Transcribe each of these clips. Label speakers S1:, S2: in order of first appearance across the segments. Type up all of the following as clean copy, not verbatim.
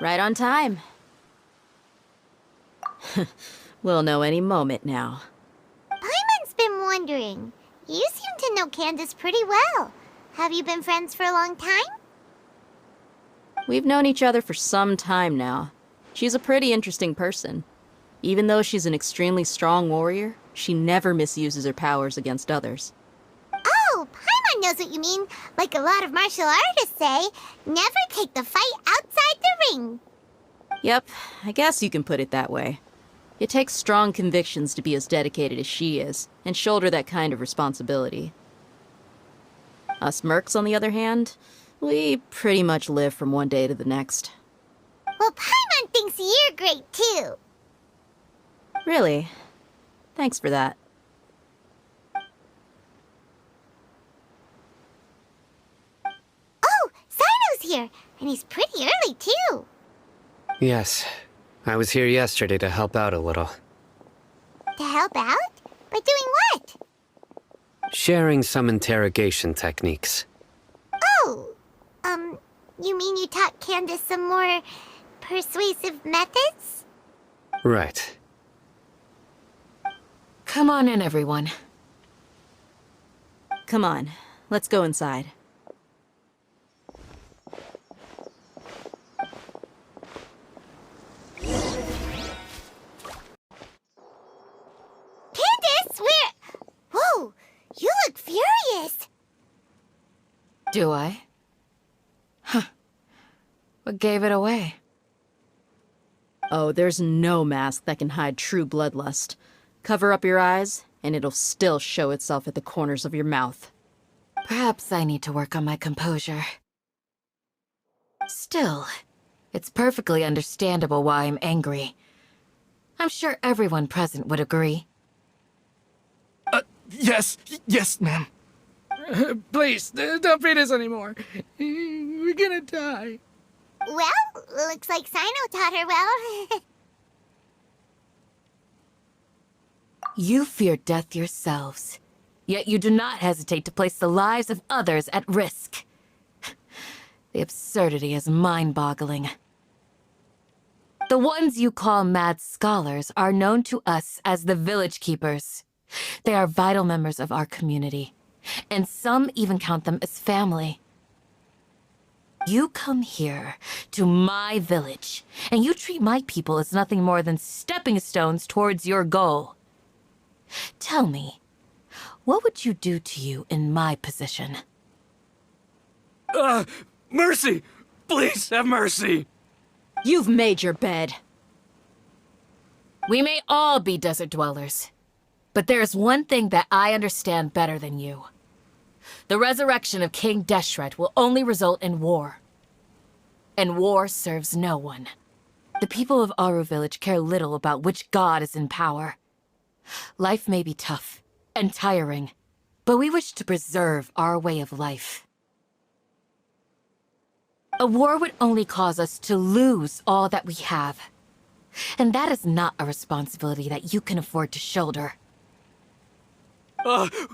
S1: Right on time. We'll know any moment now.
S2: Paimon's been wondering. You seem to know Candace pretty well. Have you been friends for a long time?
S1: We've known each other for some time now. She's a pretty interesting person. Even though she's an extremely strong warrior, she never misuses her powers against others.
S2: Oh, Paimon knows what you mean. Like a lot of martial artists say, never take the fight outside the ring.
S1: Yep, I guess you can put it that way. It takes strong convictions to be as dedicated as she is, and shoulder that kind of responsibility. Us mercs, on the other hand, we pretty much live from one day to the next.
S2: Well, Paimon thinks you're great, too.
S1: Really? Thanks for that.
S2: Oh, Sino's here, and he's pretty early, too.
S3: Yes. I was here yesterday to help out a little.
S2: To help out? By doing what?
S3: Sharing some interrogation techniques.
S2: Oh, you mean you taught Candace some more persuasive methods?
S3: Right.
S4: Come on in, everyone.
S1: Come on, let's go inside.
S2: Candace, Whoa, you look furious.
S4: Do I? Huh. What gave it away?
S1: Oh, there's no mask that can hide true bloodlust. Cover up your eyes, and it'll still show itself at the corners of your mouth.
S4: Perhaps I need to work on my composure. Still, it's perfectly understandable why I'm angry. I'm sure everyone present would agree.
S5: Yes, ma'am. Please, don't beat us anymore. We're gonna die.
S2: Well, looks like Sino taught her well.
S4: You fear death yourselves, yet you do not hesitate to place the lives of others at risk. The absurdity is mind-boggling. The ones you call mad scholars are known to us as the Village Keepers. They are vital members of our community, and some even count them as family. You come here, to my village, and you treat my people as nothing more than stepping stones towards your goal. Tell me, what would you do to you in my position?
S5: Mercy! Please, have mercy!
S1: You've made your bed.
S4: We may all be desert dwellers, but there's one thing that I understand better than you. The resurrection of King Deshret will only result in war. And war serves no one. The people of Aru Village care little about which god is in power. Life may be tough and tiring, but we wish to preserve our way of life. A war would only cause us to lose all that we have. And that is not a responsibility that you can afford to shoulder.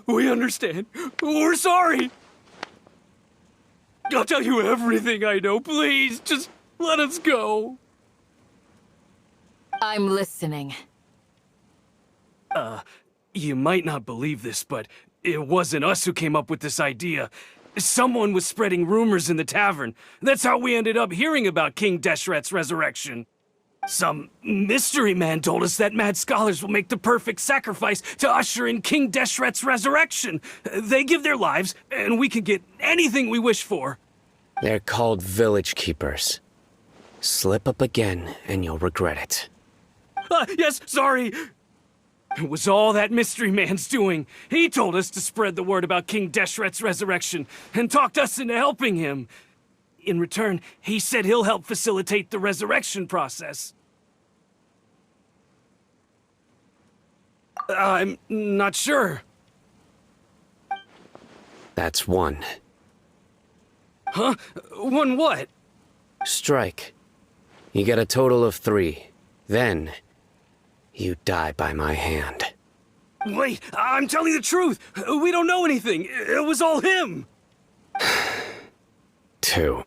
S5: We understand. We're sorry. I'll tell you everything I know. Please, just let us go.
S4: I'm listening.
S5: You might not believe this, but it wasn't us who came up with this idea. Someone was spreading rumors in the tavern. That's how we ended up hearing about King Deshret's resurrection. Some mystery man told us that mad scholars will make the perfect sacrifice to usher in King Deshret's resurrection. They give their lives, and we can get anything we wish for.
S3: They're called Village Keepers. Slip up again, and you'll regret it.
S5: Yes, sorry. It was all that mystery man's doing. He told us to spread the word about King Deshret's resurrection, and talked us into helping him. In return, he said he'll help facilitate the resurrection process. I'm not sure.
S3: That's one.
S5: Huh? One what?
S3: Strike. You get a total of 3. Then, you die by my hand.
S5: Wait, I'm telling the truth. We don't know anything. It was all him.
S3: 2.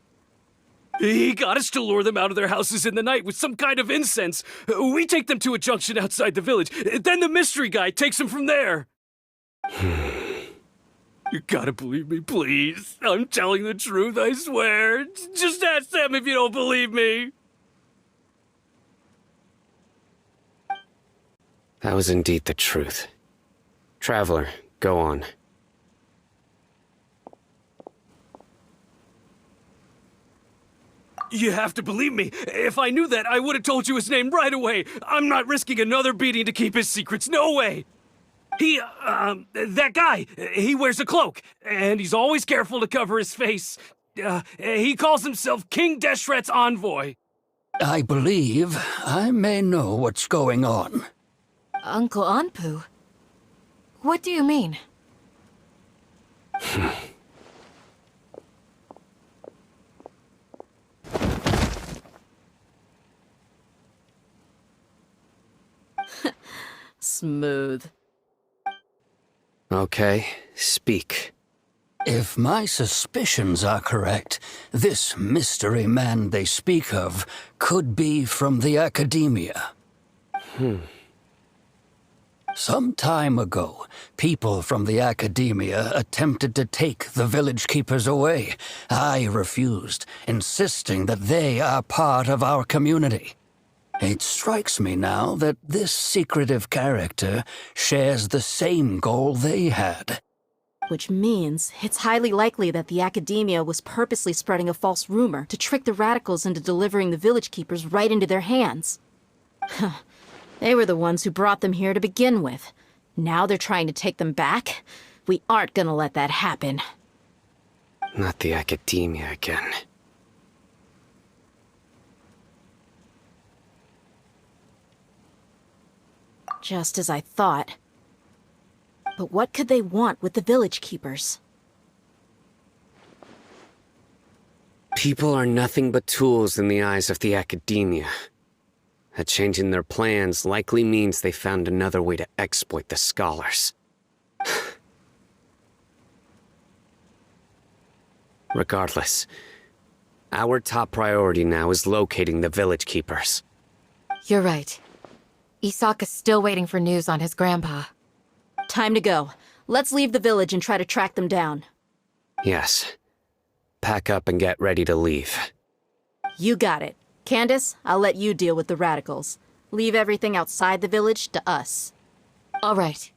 S5: He got us to lure them out of their houses in the night with some kind of incense. We take them to a junction outside the village. Then the mystery guy takes them from there. You gotta believe me, please. I'm telling the truth, I swear. Just ask them if you don't believe me.
S3: That was indeed the truth. Traveler, go on.
S5: You have to believe me. If I knew that, I would have told you his name right away. I'm not risking another beating to keep his secrets. No way. That guy, he wears a cloak, and he's always careful to cover his face. He calls himself King Deshret's envoy.
S6: I believe I may know what's going on.
S4: Uncle Anpu? What do you mean?
S1: Smooth.
S3: Okay, speak.
S6: If my suspicions are correct, this mystery man they speak of could be from the Academia. Some time ago, people from the Academia attempted to take the village keepers away. I refused, insisting that they are part of our community. It strikes me now that this secretive character shares the same goal they had.
S1: Which means it's highly likely that the Academia was purposely spreading a false rumor to trick the radicals into delivering the village keepers right into their hands. They were the ones who brought them here to begin with. Now they're trying to take them back? We aren't gonna let that happen.
S3: Not the Academia again.
S1: Just as I thought. But what could they want with the village keepers?
S3: People are nothing but tools in the eyes of the Academia. A change in their plans likely means they found another way to exploit the scholars. Regardless, our top priority now is locating the village keepers.
S4: You're right. Isaka's still waiting for news on his grandpa.
S1: Time to go. Let's leave the village and try to track them down.
S3: Yes. Pack up and get ready to leave.
S1: You got it. Candace, I'll let you deal with the radicals. Leave everything outside the village to us.
S4: All right.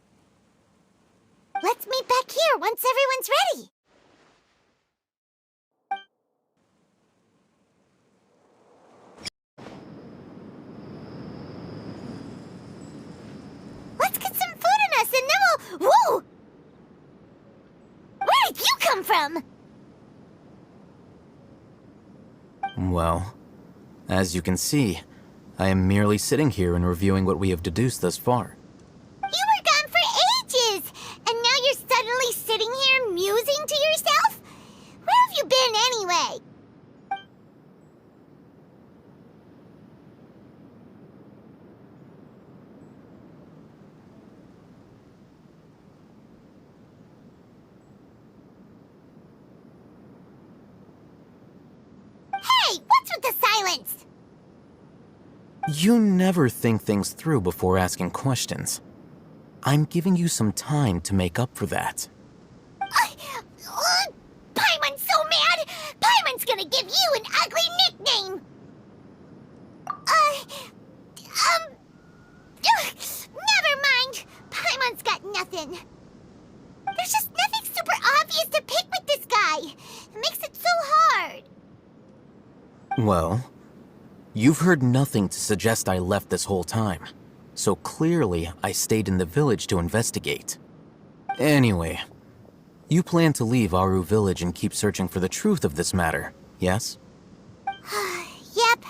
S2: Let's meet back here once everyone's ready. Let's get some food in us and then we'll... Whoa! Where did you come from?
S7: Well, as you can see, I am merely sitting here and reviewing what we have deduced thus far.
S2: You were gone for ages, and now you're suddenly sitting here musing to yourself? Where have you been anyway? Hey, what's with the silence?
S7: You never think things through before asking questions. I'm giving you some time to make up for that.
S2: Paimon's so mad! Paimon's gonna give you an ugly nickname! Never mind! Paimon's got nothing. There's just nothing super obvious to pick with this guy. It makes it so hard.
S7: Well, you've heard nothing to suggest I left this whole time, so clearly I stayed in the village to investigate. Anyway, you plan to leave Aru village and keep searching for the truth of this matter, yes?
S2: Yep.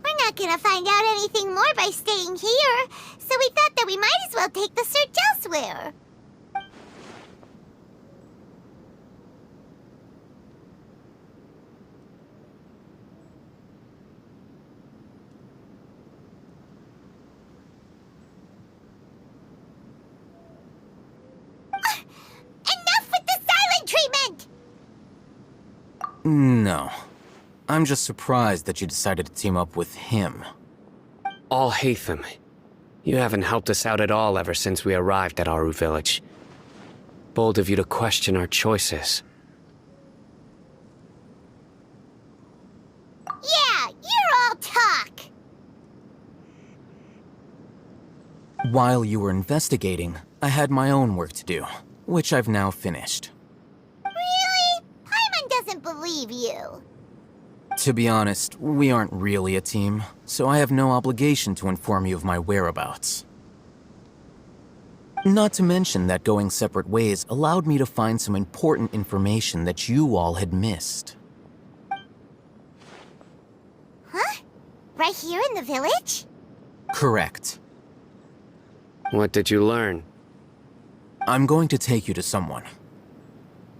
S2: We're not gonna find out anything more by staying here, so we thought that we might as well take the search elsewhere. Enough with the silent treatment!
S7: No. I'm just surprised that you decided to team up with him.
S3: Al-Haytham, you haven't helped us out at all ever since we arrived at Aru Village. Bold of you to question our choices.
S2: Yeah, you're all talk.
S7: While you were investigating, I had my own work to do, which I've now finished.
S2: Really? Paimon doesn't believe you.
S7: To be honest, we aren't really a team, so I have no obligation to inform you of my whereabouts. Not to mention that going separate ways allowed me to find some important information that you all had missed.
S2: Huh? Right here in the village?
S7: Correct.
S3: What did you learn?
S7: I'm going to take you to someone.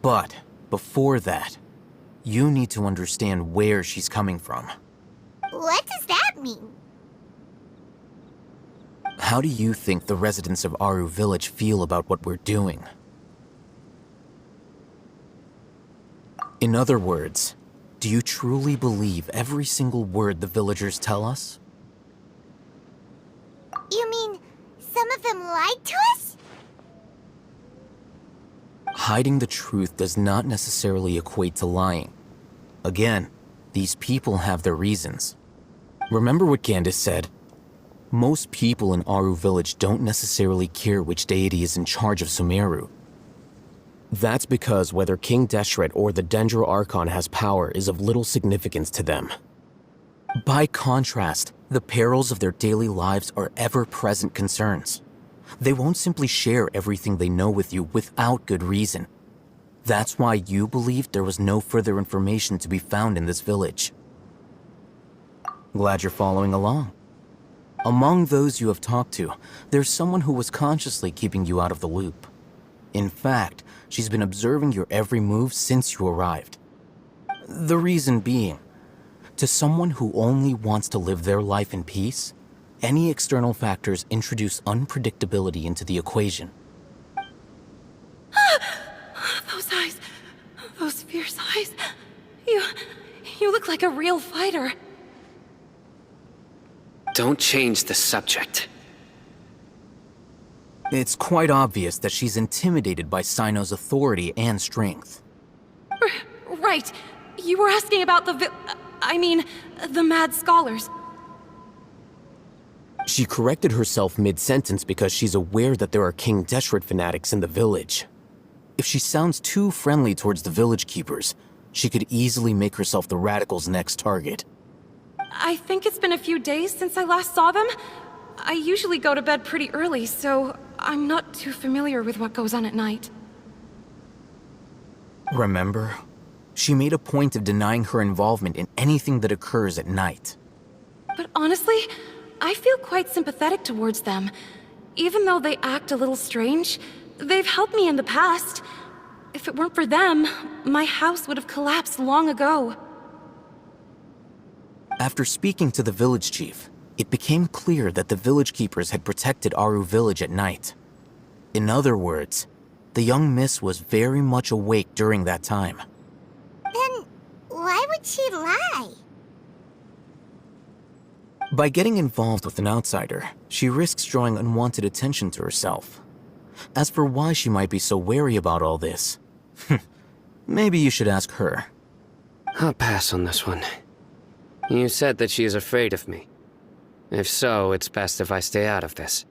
S7: But before that, you need to understand where she's coming from.
S2: What does that mean?
S7: How do you think the residents of Aru Village feel about what we're doing? In other words, do you truly believe every single word the villagers tell us?
S2: You mean some of them lied to us?
S7: Hiding the truth does not necessarily equate to lying. Again, these people have their reasons. Remember what Candace said? Most people in Aru Village don't necessarily care which deity is in charge of Sumeru. That's because whether King Deshret or the Dendro Archon has power is of little significance to them. By contrast, the perils of their daily lives are ever-present concerns. They won't simply share everything they know with you without good reason. That's why you believed there was no further information to be found in this village. Glad you're following along. Among those you have talked to, there's someone who was consciously keeping you out of the loop. In fact, she's been observing your every move since you arrived. The reason being, to someone who only wants to live their life in peace, any external factors introduce unpredictability into the equation.
S4: Those eyes. Those fierce eyes. You look like a real fighter.
S3: Don't change the subject.
S7: It's quite obvious that she's intimidated by Sino's authority and strength.
S4: Right. You were asking about the mad scholars.
S7: She corrected herself mid-sentence because she's aware that there are King Deshret fanatics in the village. If she sounds too friendly towards the village keepers, she could easily make herself the radicals' next target.
S4: I think it's been a few days since I last saw them. I usually go to bed pretty early, so I'm not too familiar with what goes on at night.
S7: Remember? She made a point of denying her involvement in anything that occurs at night.
S4: But honestly, I feel quite sympathetic towards them. Even though they act a little strange, they've helped me in the past. If it weren't for them, my house would have collapsed long ago.
S7: After speaking to the village chief, it became clear that the village keepers had protected Aru Village at night. In other words, the young miss was very much awake during that time.
S2: Then why would she lie?
S7: By getting involved with an outsider, she risks drawing unwanted attention to herself. As for why she might be so wary about all this, maybe you should ask her.
S3: I'll pass on this one. You said that she is afraid of me. If so, it's best if I stay out of this.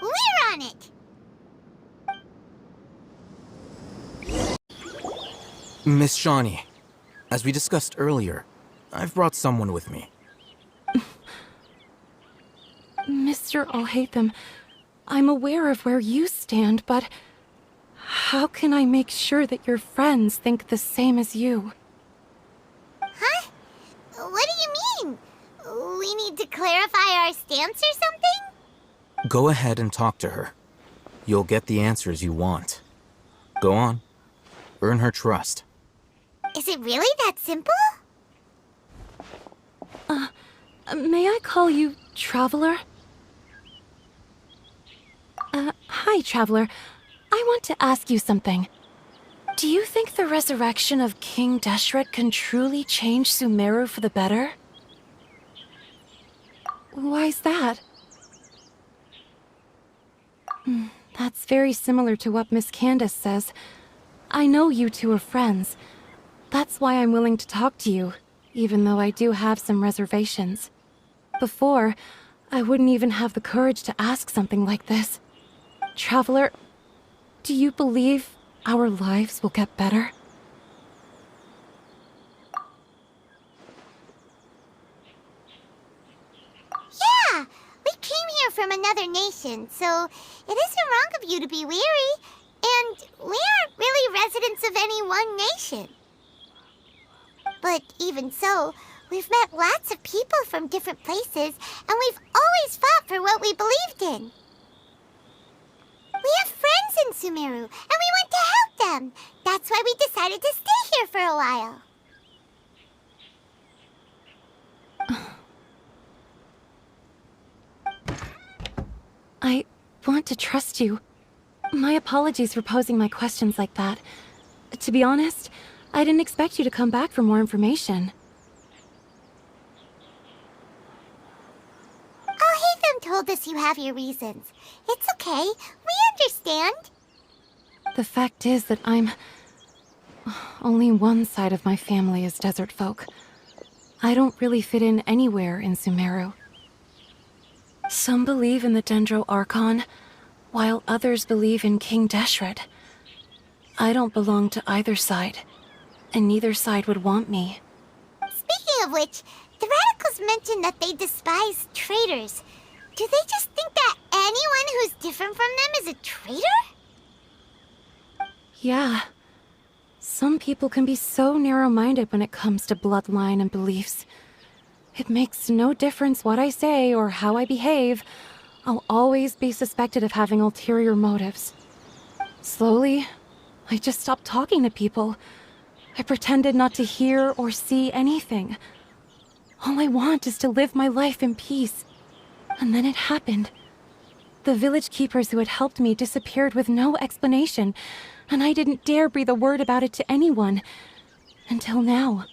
S2: We're on it!
S7: Miss Shawnee, as we discussed earlier, I've brought someone with me.
S4: Mr. Al-Haytham, I'm aware of where you stand, but how can I make sure that your friends think the same as you?
S2: Huh? What do you mean? We need to clarify our stance or something?
S7: Go ahead and talk to her. You'll get the answers you want. Go on. Earn her trust.
S2: Is it really that simple?
S4: May I call you Traveler? Hi, Traveler. I want to ask you something. Do you think the resurrection of King Deshret can truly change Sumeru for the better? Why's that? That's very similar to what Miss Candace says. I know you two are friends. That's why I'm willing to talk to you, even though I do have some reservations. Before, I wouldn't even have the courage to ask something like this. Traveler, do you believe our lives will get better?
S2: Yeah! We came here from another nation, so it isn't wrong of you to be weary. And we aren't really residents of any one nation. But even so, we've met lots of people from different places, and we've always fought for what we believed in. We have friends in Sumeru, and we want to help them. That's why we decided to stay here for a while.
S4: I want to trust you. My apologies for posing my questions like that. To be honest, I didn't expect you to come back for more information.
S2: Alhaitham told us you have your reasons. It's okay. We understand.
S4: The fact is that only one side of my family is desert folk. I don't really fit in anywhere in Sumeru. Some believe in the Dendro Archon, while others believe in King Deshret. I don't belong to either side, and neither side would want me.
S2: Speaking of which, the radicals mentioned that they despise traitors. Do they just think that anyone who's different from them is a traitor?
S4: Yeah. Some people can be so narrow-minded when it comes to bloodline and beliefs. It makes no difference what I say or how I behave. I'll always be suspected of having ulterior motives. Slowly, I just stopped talking to people. I pretended not to hear or see anything. All I want is to live my life in peace. And then it happened. The village keepers who had helped me disappeared with no explanation, and I didn't dare breathe a word about it to anyone. Until now.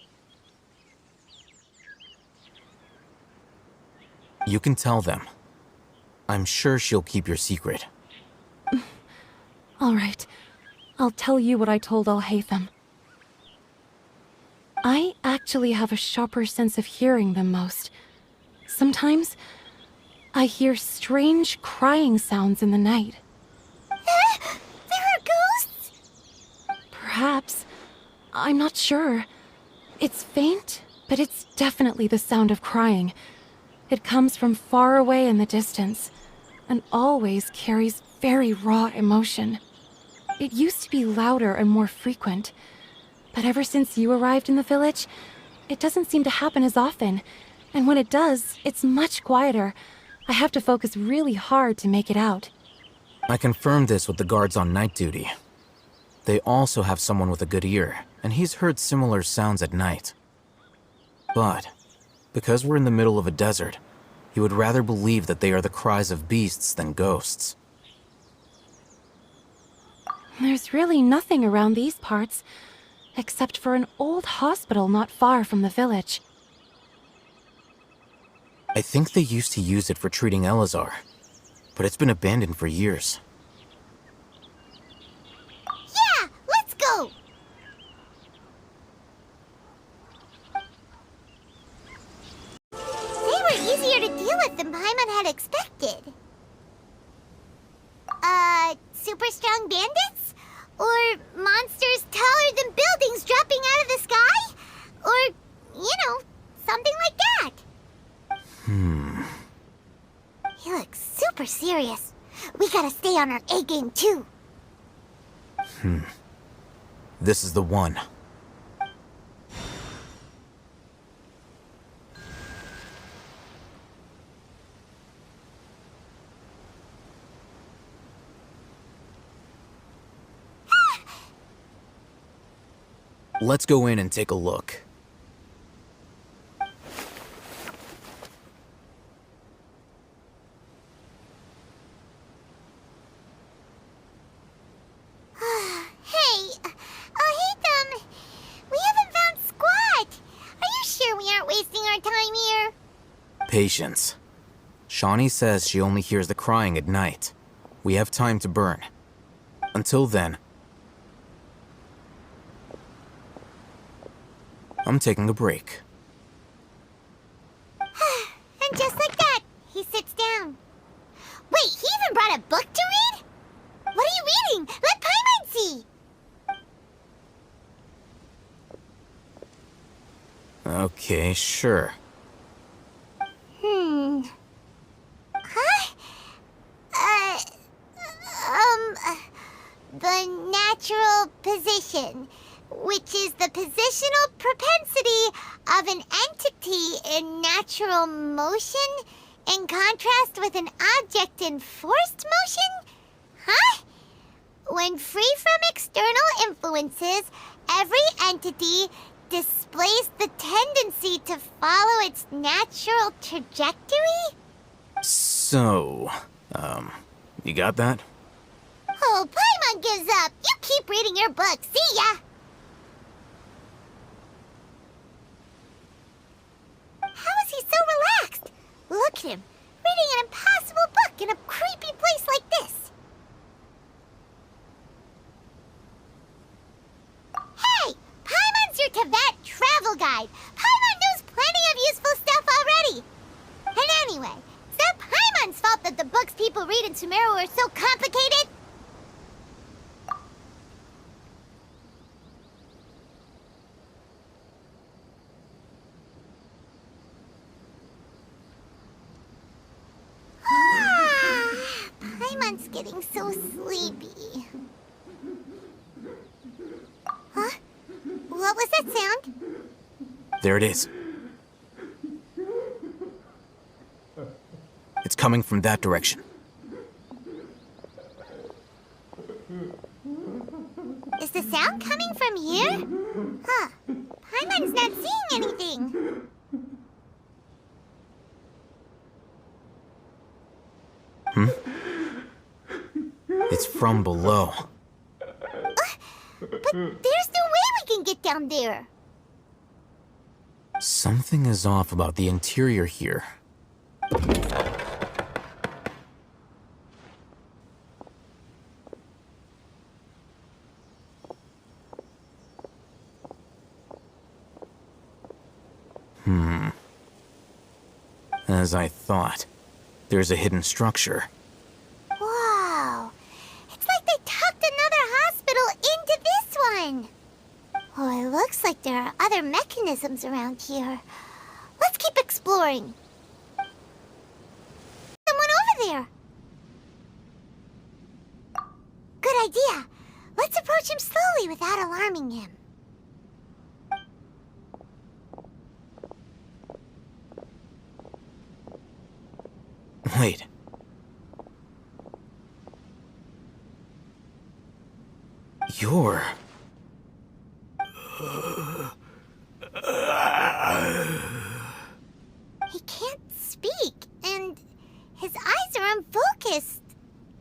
S7: You can tell them. I'm sure she'll keep your secret.
S4: All right. I'll tell you what I told Alhaitham. I actually have a sharper sense of hearing than most. Sometimes, I hear strange crying sounds in the night.
S2: There are ghosts?
S4: Perhaps. I'm not sure. It's faint, but it's definitely the sound of crying. It comes from far away in the distance, and always carries very raw emotion. It used to be louder and more frequent, but ever since you arrived in the village, it doesn't seem to happen as often, and when it does, it's much quieter. I have to focus really hard to make it out.
S7: I confirmed this with the guards on night duty. They also have someone with a good ear, and he's heard similar sounds at night. But because we're in the middle of a desert, he would rather believe that they are the cries of beasts than ghosts.
S4: There's really nothing around these parts, except for an old hospital not far from the village.
S7: I think they used to use it for treating Elazar, but it's been abandoned for years.
S2: Yeah, let's go! They were easier to deal with than Paimon had expected. Super strong bandits? Or monsters taller than buildings dropping out of the sky? Or, something like that. He looks super serious. We gotta stay on our A game too.
S7: This is the one. Let's go in and take a look.
S2: Hey,
S7: Patience. Shawnee says she only hears the crying at night. We have time to burn. Until then, I'm taking a break.
S2: And just like that, he sits down. Wait, he even brought a book to read? What are you reading? Let Paimon see!
S7: Okay, sure.
S2: Huh? The natural position, which is the positional propensity of an entity in natural motion in contrast with an object in forced motion? Huh? When free from external influences, every entity displays the tendency to follow its natural trajectory?
S7: So, you got that?
S2: Oh, Paimon gives up. You keep reading your book. See ya! How is he so relaxed? Look at him, reading an impossible book in a creepy place like this. Hey! Paimon's your Tibet travel guide. Paimon knows plenty of useful stuff already. And anyway, it's not Paimon's fault that the books people read in Sumeru are so complicated. Paimon's getting so sleepy. Huh? What was that sound?
S7: There it is. It's coming from that direction.
S2: Is the sound coming from here? Huh. Paimon's not seeing anything.
S7: It's from below.
S2: But there's no way we can get down there.
S7: Something is off about the interior here. As I thought, there's a hidden structure.
S2: Wow. It's like they tucked another hospital into this one. Oh, it looks like there are other mechanisms around here. Let's keep exploring. Someone over there. Good idea. Let's approach him slowly without alarming him.
S7: Wait. You're...
S2: He can't speak, and his eyes are unfocused.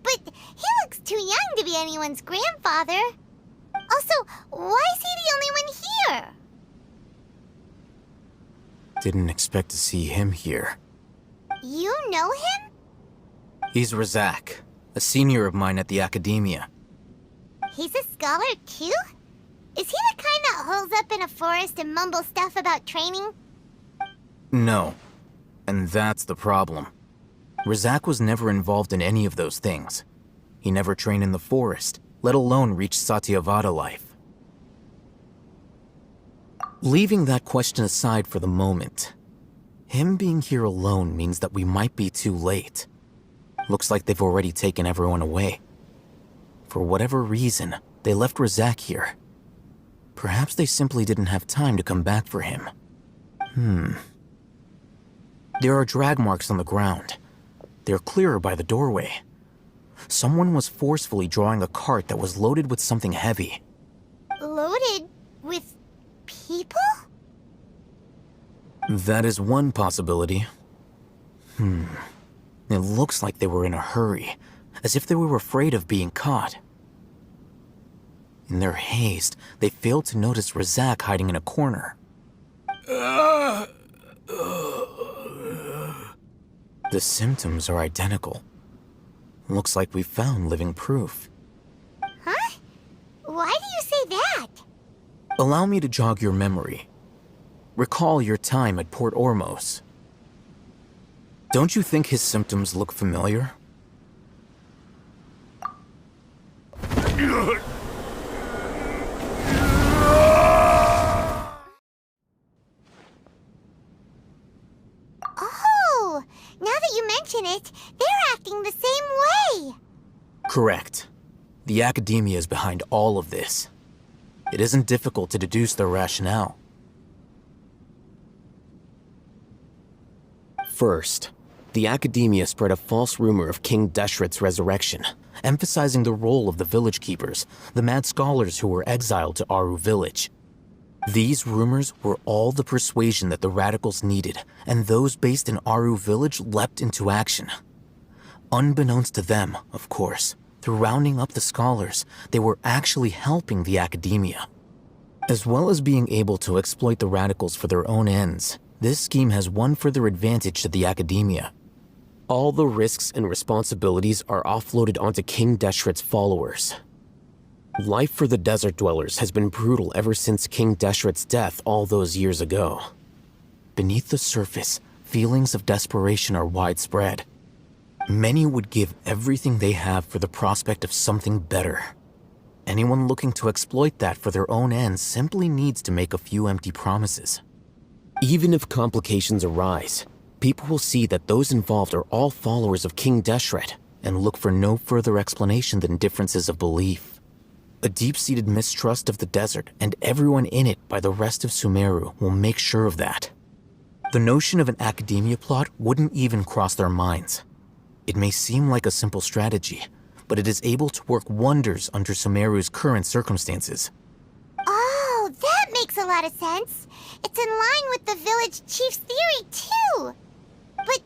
S2: But he looks too young to be anyone's grandfather. Also, why is he the only one here?
S7: Didn't expect to see him here.
S2: You know him?
S7: He's Razak, a senior of mine at the academia.
S2: He's a scholar too? Is he the kind that holes up in a forest and mumbles stuff about training?
S7: No. And that's the problem. Razak was never involved in any of those things. He never trained in the forest, let alone reach Satyavada life. Leaving that question aside for the moment, him being here alone means that we might be too late. Looks like they've already taken everyone away. For whatever reason, they left Razak here. Perhaps they simply didn't have time to come back for him. There are drag marks on the ground. They're clearer by the doorway. Someone was forcefully drawing a cart that was loaded with something heavy.
S2: Loaded with people?
S7: That is one possibility. It looks like they were in a hurry, as if they were afraid of being caught. In their haste, they failed to notice Razak hiding in a corner. The symptoms are identical. Looks like we found living proof.
S2: Huh? Why do you say that?
S7: Allow me to jog your memory. Recall your time at Port Ormos. Don't you think his symptoms look familiar?
S2: Oh, now that you mention it, they're acting the same way.
S7: Correct. The academia is behind all of this. It isn't difficult to deduce their rationale. First, the academia spread a false rumor of King Deshret's resurrection, emphasizing the role of the village keepers, the mad scholars who were exiled to Aru village. These rumors were all the persuasion that the radicals needed, and those based in Aru village leapt into action. Unbeknownst to them, of course, through rounding up the scholars, they were actually helping the academia. As well as being able to exploit the radicals for their own ends, this scheme has one further advantage to the academia. All the risks and responsibilities are offloaded onto King Deshret's followers. Life for the desert dwellers has been brutal ever since King Deshret's death all those years ago. Beneath the surface, feelings of desperation are widespread. Many would give everything they have for the prospect of something better. Anyone looking to exploit that for their own ends simply needs to make a few empty promises. Even if complications arise, people will see that those involved are all followers of King Deshret and look for no further explanation than differences of belief. A deep-seated mistrust of the desert and everyone in it by the rest of Sumeru will make sure of that. The notion of an academia plot wouldn't even cross their minds. It may seem like a simple strategy, but it is able to work wonders under Sumeru's current circumstances.
S2: Oh, that makes a lot of sense. It's in line with the village chief's theory, too. But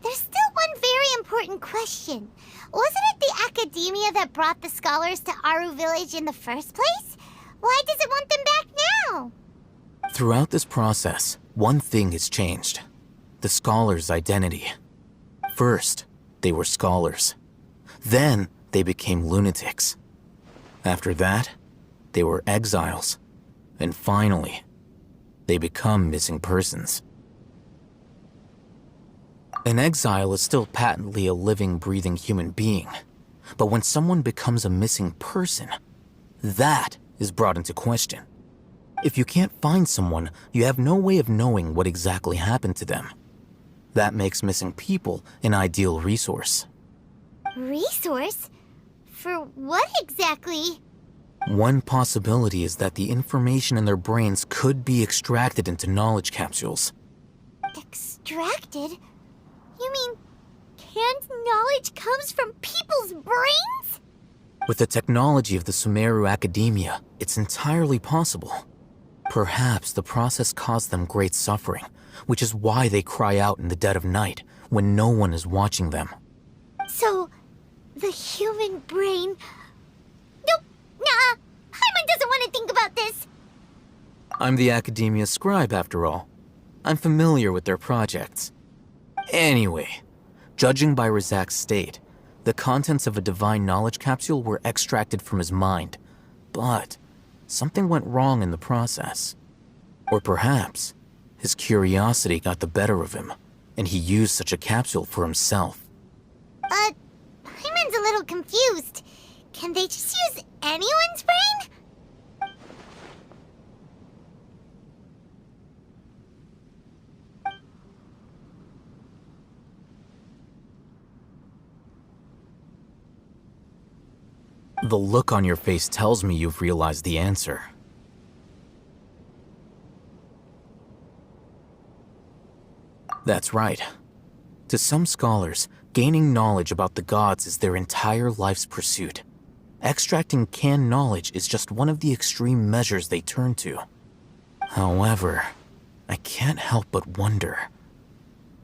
S2: there's still one very important question. Wasn't it the academia that brought the scholars to Aru village in the first place? Why does it want them back now?
S7: Throughout this process, one thing has changed. The scholars' identity. First, they were scholars. Then, they became lunatics. After that, they were exiles. And finally, they become missing persons. An exile is still patently a living, breathing human being. But when someone becomes a missing person, that is brought into question. If you can't find someone, you have no way of knowing what exactly happened to them. That makes missing people an ideal resource.
S2: Resource? For what exactly?
S7: One possibility is that the information in their brains could be extracted into knowledge capsules.
S2: Extracted? You mean canned knowledge comes from people's brains?
S7: With the technology of the Sumeru Academia, it's entirely possible. Perhaps the process caused them great suffering, which is why they cry out in the dead of night when no one is watching them.
S2: So, the human brain... Nope, nah, Paimon doesn't want to think about this.
S7: I'm the Academia scribe, after all. I'm familiar with their projects. Anyway, judging by Razak's state, the contents of a divine knowledge capsule were extracted from his mind, but something went wrong in the process. Or perhaps his curiosity got the better of him, and he used such a capsule for himself.
S2: Paimon's a little confused. Can they just use anyone's brain?
S7: The look on your face tells me you've realized the answer. That's right. To some scholars, gaining knowledge about the gods is their entire life's pursuit. Extracting canned knowledge is just one of the extreme measures they turn to. However, I can't help but wonder,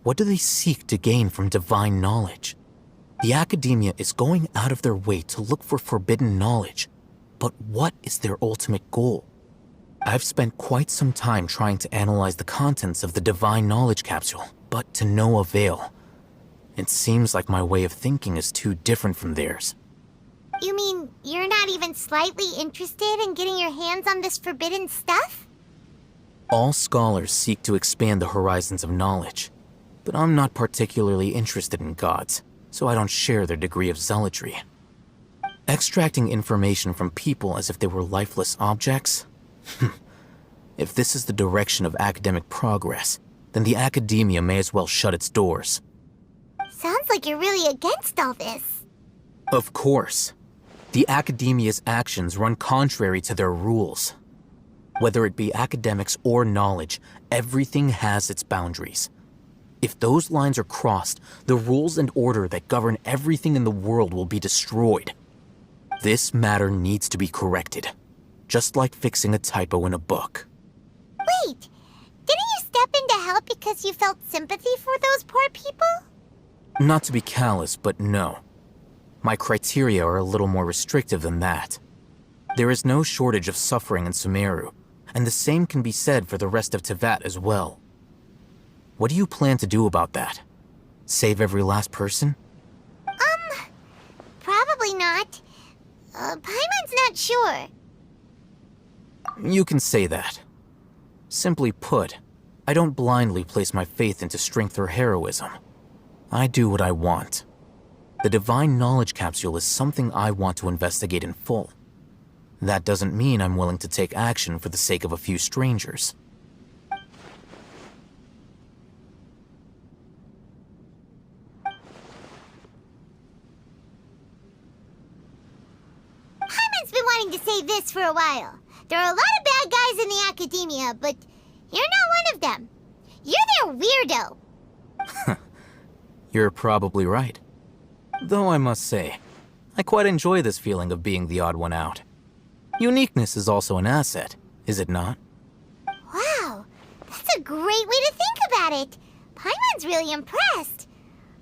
S7: what do they seek to gain from divine knowledge? The academia is going out of their way to look for forbidden knowledge, but what is their ultimate goal? I've spent quite some time trying to analyze the contents of the divine knowledge capsule, but to no avail. It seems like my way of thinking is too different from theirs.
S2: You mean you're not even slightly interested in getting your hands on this forbidden stuff?
S7: All scholars seek to expand the horizons of knowledge, but I'm not particularly interested in gods, so I don't share their degree of zealotry. Extracting information from people as if they were lifeless objects? If this is the direction of academic progress, then the academia may as well shut its doors.
S2: Sounds like you're really against all this.
S7: Of course. The academia's actions run contrary to their rules. Whether it be academics or knowledge, everything has its boundaries. If those lines are crossed, the rules and order that govern everything in the world will be destroyed. This matter needs to be corrected, just like fixing a typo in a book.
S2: Wait, didn't you step in to help because you felt sympathy for those poor people?
S7: Not to be callous, but no. My criteria are a little more restrictive than that. There is no shortage of suffering in Sumeru, and the same can be said for the rest of Teyvat as well. What do you plan to do about that? Save every last person?
S2: Probably not. Paimon's not sure.
S7: You can say that. Simply put, I don't blindly place my faith into strength or heroism. I do what I want. The Divine Knowledge Capsule is something I want to investigate in full. That doesn't mean I'm willing to take action for the sake of a few strangers.
S2: Paimon's been wanting to say this for a while. There are a lot of bad guys in the academia, but you're not one of them. You're their weirdo.
S7: You're probably right. Though I must say, I quite enjoy this feeling of being the odd one out. Uniqueness is also an asset, is it not?
S2: Wow, that's a great way to think about it. Paimon's really impressed.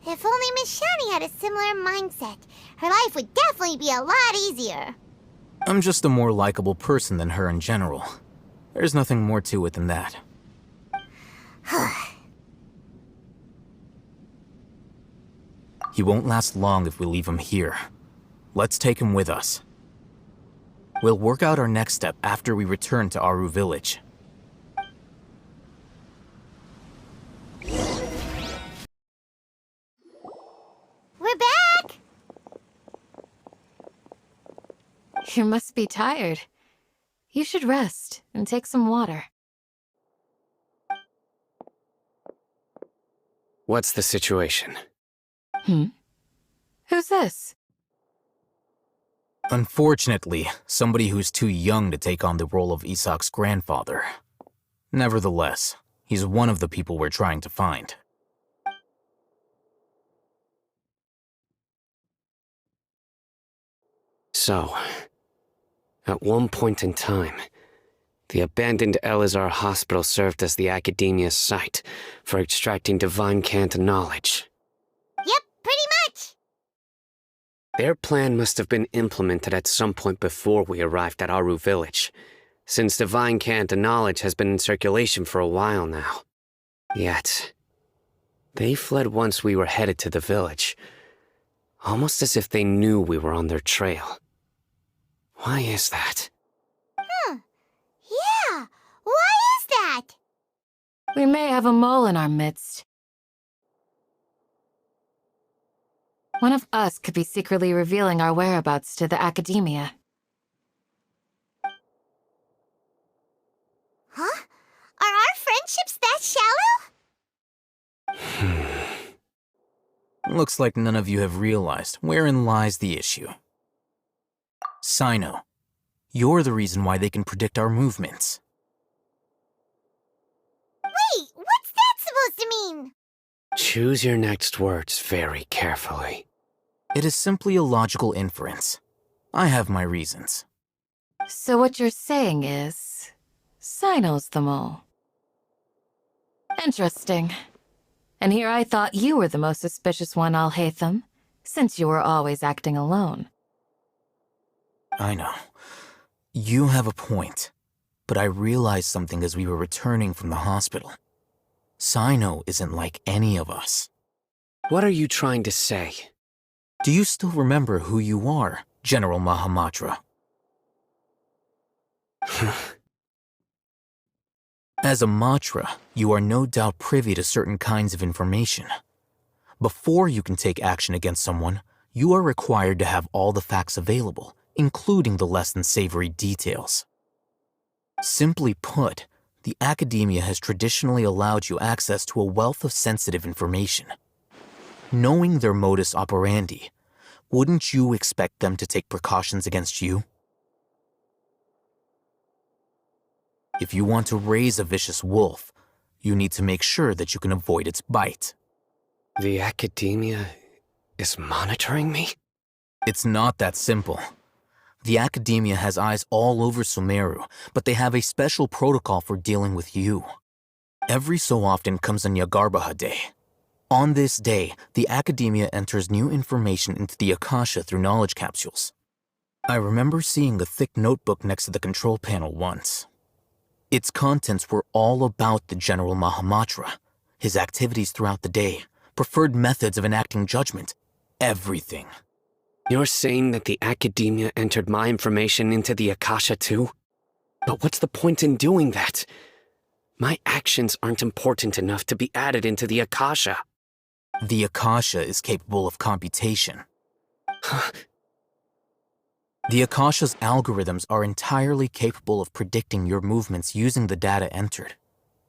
S2: If only Miss Shani had a similar mindset, her life would definitely be a lot easier.
S7: I'm just a more likable person than her in general. There's nothing more to it than that. He won't last long if we leave him here. Let's take him with us. We'll work out our next step after we return to Aru Village.
S2: We're back!
S4: You must be tired. You should rest and take some water.
S3: What's the situation?
S4: Who's this?
S7: Unfortunately, somebody who's too young to take on the role of Isak's grandfather. Nevertheless, he's one of the people we're trying to find.
S3: So, at one point in time, the abandoned Elazar Hospital served as the Academia's site for extracting divine cant knowledge.
S2: Yep, pretty much.
S3: Their plan must have been implemented at some point before we arrived at Aru Village, since divine cant knowledge has been in circulation for a while now. Yet, they fled once we were headed to the village, almost as if they knew we were on their trail. Why is that?
S2: Yeah, why is that?
S4: We may have a mole in our midst. One of us could be secretly revealing our whereabouts to the Academia.
S2: Huh? Are our friendships that shallow?
S7: Looks like none of you have realized wherein lies the issue. Sino, you're the reason why they can predict our movements.
S2: Wait, what's that supposed to mean?
S3: Choose your next words very carefully.
S7: It is simply a logical inference. I have my reasons.
S4: So what you're saying is, Sino's the mole. Interesting. And here I thought you were the most suspicious one, Alhaitham, since you were always acting alone.
S7: I know. You have a point. But I realized something as we were returning from the hospital. Sino isn't like any of us.
S3: What are you trying to say?
S7: Do you still remember who you are, General Mahamatra? As a Matra, you are no doubt privy to certain kinds of information. Before you can take action against someone, you are required to have all the facts available, including the less than savory details. Simply put, the academia has traditionally allowed you access to a wealth of sensitive information. Knowing their modus operandi, wouldn't you expect them to take precautions against you? If you want to raise a vicious wolf, you need to make sure that you can avoid its bite.
S3: The academia is monitoring me?
S7: It's not that simple. The academia has eyes all over Sumeru, but they have a special protocol for dealing with you. Every so often comes a Nyagarbaha Day. On this day, the academia enters new information into the Akasha through knowledge capsules. I remember seeing a thick notebook next to the control panel once. Its contents were all about the General Mahamatra, his activities throughout the day, preferred methods of enacting judgment, everything.
S3: You're saying that the academia entered my information into the Akasha too? But what's the point in doing that? My actions aren't important enough to be added into the Akasha.
S7: The Akasha is capable of computation. The Akasha's algorithms are entirely capable of predicting your movements using the data entered.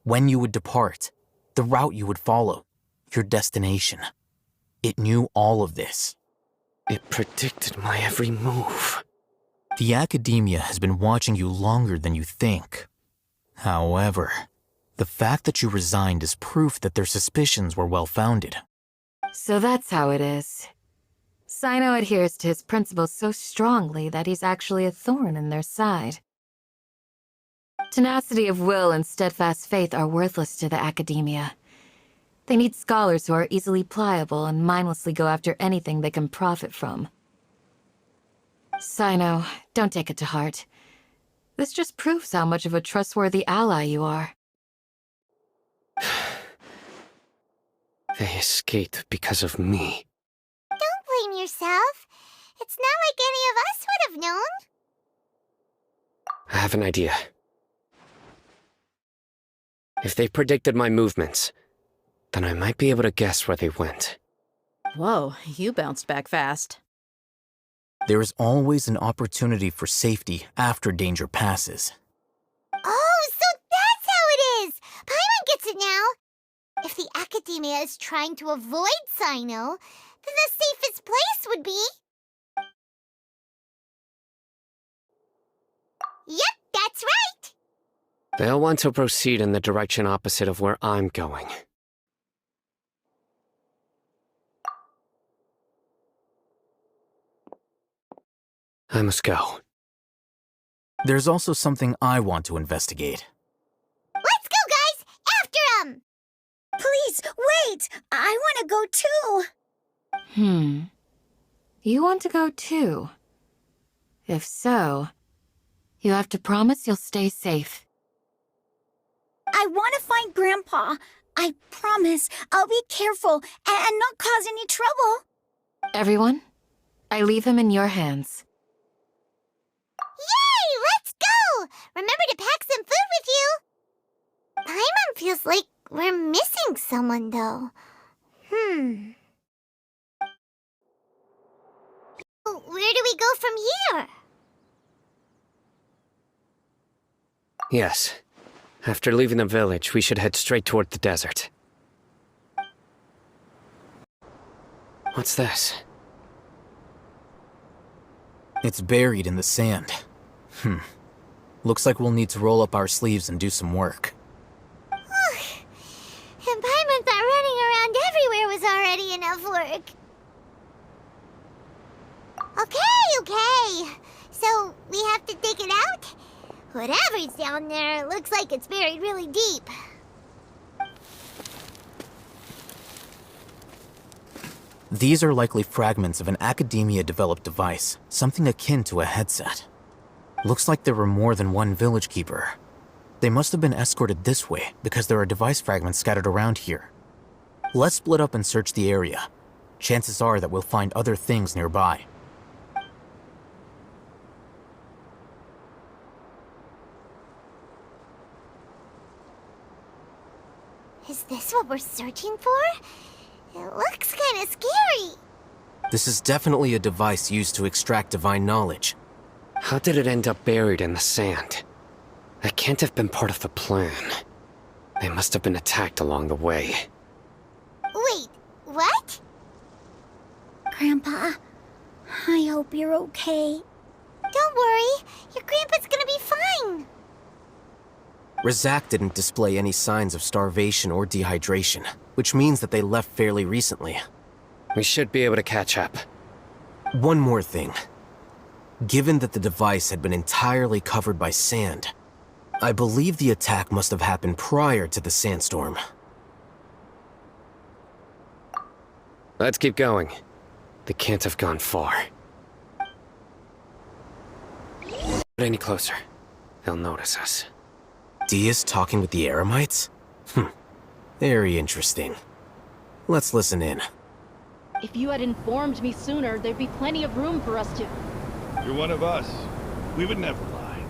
S7: When you would depart, the route you would follow, your destination. It knew all of this.
S3: It predicted my every move.
S7: The academia has been watching you longer than you think. However, the fact that you resigned is proof that their suspicions were well-founded.
S4: So that's how it is. Sino adheres to his principles so strongly that he's actually a thorn in their side. Tenacity of will and steadfast faith are worthless to the academia. They need scholars who are easily pliable and mindlessly go after anything they can profit from. Sino, don't take it to heart. This just proves how much of a trustworthy ally you are.
S3: They escaped because of me.
S2: Don't blame yourself. It's not like any of us would have known.
S3: I have an idea. If they predicted my movements, then I might be able to guess where they went.
S1: Whoa, you bounced back fast.
S7: There is always an opportunity for safety after danger passes.
S2: Oh, so that's how it is! Paimon gets it now! If the academia is trying to avoid Sino, then the safest place would be... Yep, that's right!
S3: They'll want to proceed in the direction opposite of where I'm going. I must go.
S7: There's also something I want to investigate.
S2: Let's go, guys! After 'em!
S8: Please, wait! I want to go too!
S4: You want to go too? If so, you have to promise you'll stay safe.
S8: I want to find Grandpa. I promise I'll be careful and not cause any trouble.
S4: Everyone, I leave him in your hands.
S2: Yay! Let's go! Remember to pack some food with you! Paimon feels like we're missing someone, though. Where do we go from here?
S3: Yes. After leaving the village, we should head straight toward the desert. What's this?
S7: It's buried in the sand. Looks like we'll need to roll up our sleeves and do some work.
S2: And Paimon thought running around everywhere was already enough work. Okay. So, we have to dig it out? Whatever's down there, looks like it's buried really deep.
S7: These are likely fragments of an academia-developed device, something akin to a headset. Looks like there were more than one village keeper. They must have been escorted this way because there are device fragments scattered around here. Let's split up and search the area. Chances are that we'll find other things nearby.
S2: Is this what we're searching for? It looks kind of scary.
S7: This is definitely a device used to extract divine knowledge.
S3: How did it end up buried in the sand? That can't have been part of the plan. They must have been attacked along the way.
S2: Wait, what?
S8: Grandpa, I hope you're okay.
S2: Don't worry, your grandpa's gonna be fine.
S7: Razak didn't display any signs of starvation or dehydration, which means that they left fairly recently.
S3: We should be able to catch up.
S7: One more thing. Given that the device had been entirely covered by sand, I believe the attack must have happened prior to the sandstorm.
S3: Let's keep going. They can't have gone far. Not any closer. They'll notice us.
S7: Dia's talking with the Eremites? Very interesting. Let's listen in.
S1: If you had informed me sooner, there'd be plenty of room for us to...
S9: You're one of us. We would never lie.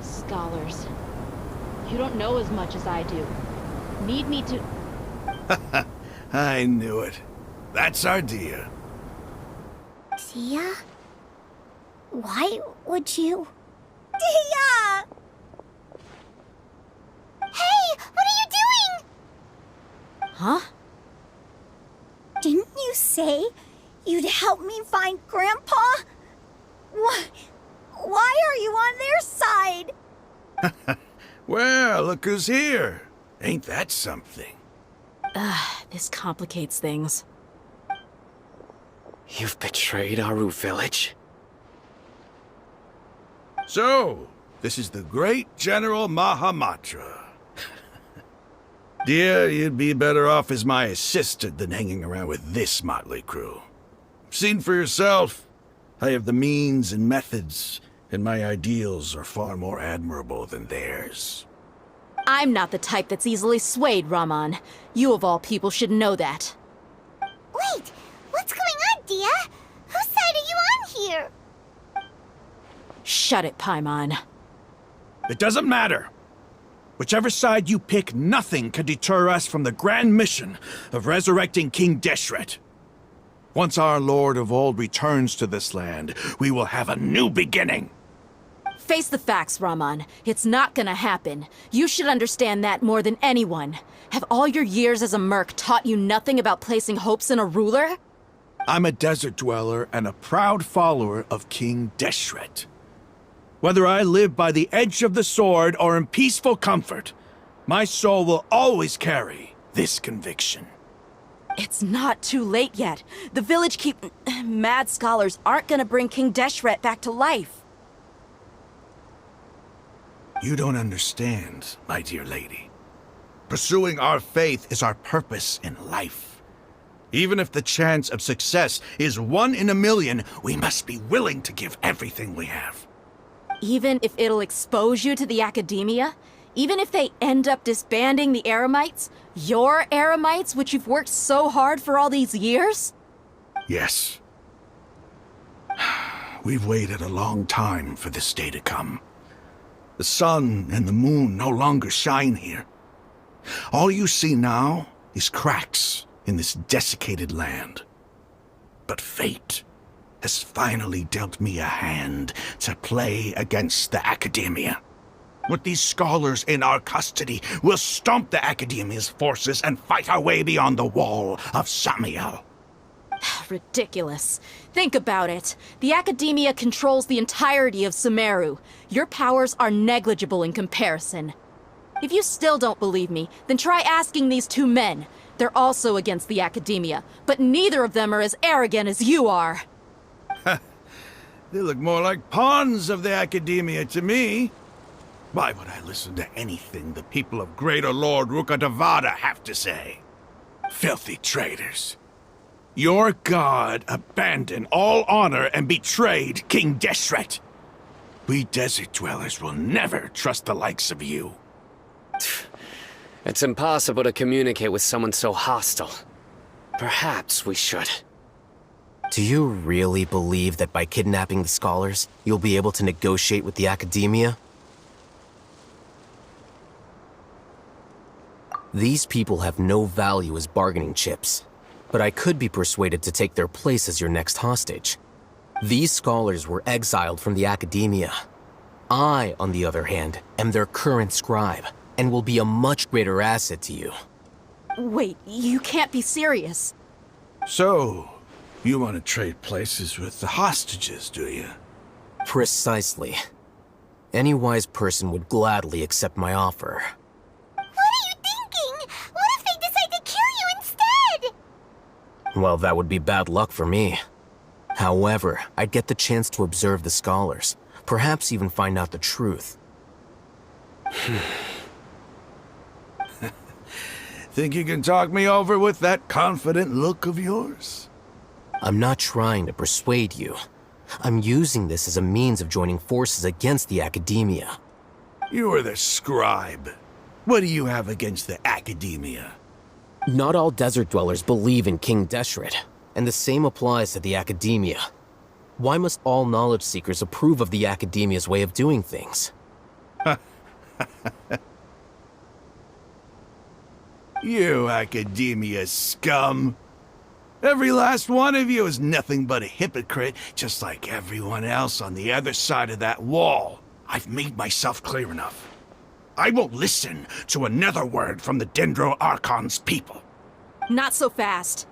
S1: Scholars. You don't know as much as I do. Need me to...
S9: I knew it. That's our Dia.
S8: Dia? Why would you? Dia!
S2: Hey, what are you doing?
S1: Huh?
S8: Didn't you say you'd help me find Grandpa? Why are you on their side?
S9: Well, look who's here. Ain't that something?
S1: This complicates things.
S3: You've betrayed Aru village?
S9: So, this is the great General Mahamatra. Dear, you'd be better off as my assistant than hanging around with this motley crew. Seen for yourself. I have the means and methods, and my ideals are far more admirable than theirs.
S1: I'm not the type that's easily swayed, Raman. You of all people should know that.
S2: Wait, what's going on, Dia? Whose side are you on here?
S1: Shut it, Paimon.
S9: It doesn't matter. Whichever side you pick, nothing can deter us from the grand mission of resurrecting King Deshret. Once our Lord of Old returns to this land, we will have a new beginning.
S1: Face the facts, Raman. It's not gonna happen. You should understand that more than anyone. Have all your years as a merc taught you nothing about placing hopes in a ruler?
S9: I'm a desert dweller and a proud follower of King Deshret. Whether I live by the edge of the sword or in peaceful comfort, my soul will always carry this conviction.
S1: It's not too late yet. The village mad scholars aren't gonna bring King Deshret back to life.
S9: You don't understand, my dear lady. Pursuing our faith is our purpose in life. Even if the chance of success is 1 in a million, we must be willing to give everything we have.
S1: Even if it'll expose you to the academia? Even if they end up disbanding the Eremites? Your Eremites, which you've worked so hard for all these years?
S9: Yes. We've waited a long time for this day to come. The sun and the moon no longer shine here. All you see now is cracks in this desiccated land. But fate has finally dealt me a hand to play against the academia. With these scholars in our custody, we'll stomp the academia's forces and fight our way beyond the wall of Samiel.
S1: Ridiculous. Think about it. The academia controls the entirety of Sumeru. Your powers are negligible in comparison. If you still don't believe me, then try asking these 2 men. They're also against the academia, but neither of them are as arrogant as you are.
S9: They look more like pawns of the academia to me. Why would I listen to anything the people of Greater Lord Rukkhadevada have to say? Filthy traitors. Your god abandoned all honor and betrayed King Deshret. We desert dwellers will never trust the likes of you.
S3: It's impossible to communicate with someone so hostile. Perhaps we should.
S7: Do you really believe that by kidnapping the scholars, you'll be able to negotiate with the academia? These people have no value as bargaining chips, but I could be persuaded to take their place as your next hostage. These scholars were exiled from the academia. I, on the other hand, am their current scribe, and will be a much greater asset to you.
S1: Wait, you can't be serious.
S9: So, you want to trade places with the hostages, do you?
S7: Precisely. Any wise person would gladly accept my offer.
S2: What are you thinking? What if they decide to kill you instead?
S7: Well, that would be bad luck for me. However, I'd get the chance to observe the scholars, perhaps even find out the truth.
S9: Think you can talk me over with that confident look of yours?
S7: I'm not trying to persuade you. I'm using this as a means of joining forces against the academia.
S9: You are the scribe. What do you have against the academia?
S7: Not all desert dwellers believe in King Deshret, and the same applies to the academia. Why must all knowledge seekers approve of the academia's way of doing things?
S9: You academia scum. Every last one of you is nothing but a hypocrite, just like everyone else on the other side of that wall. I've made myself clear enough. I won't listen to another word from the Dendro Archon's people.
S1: Not so fast.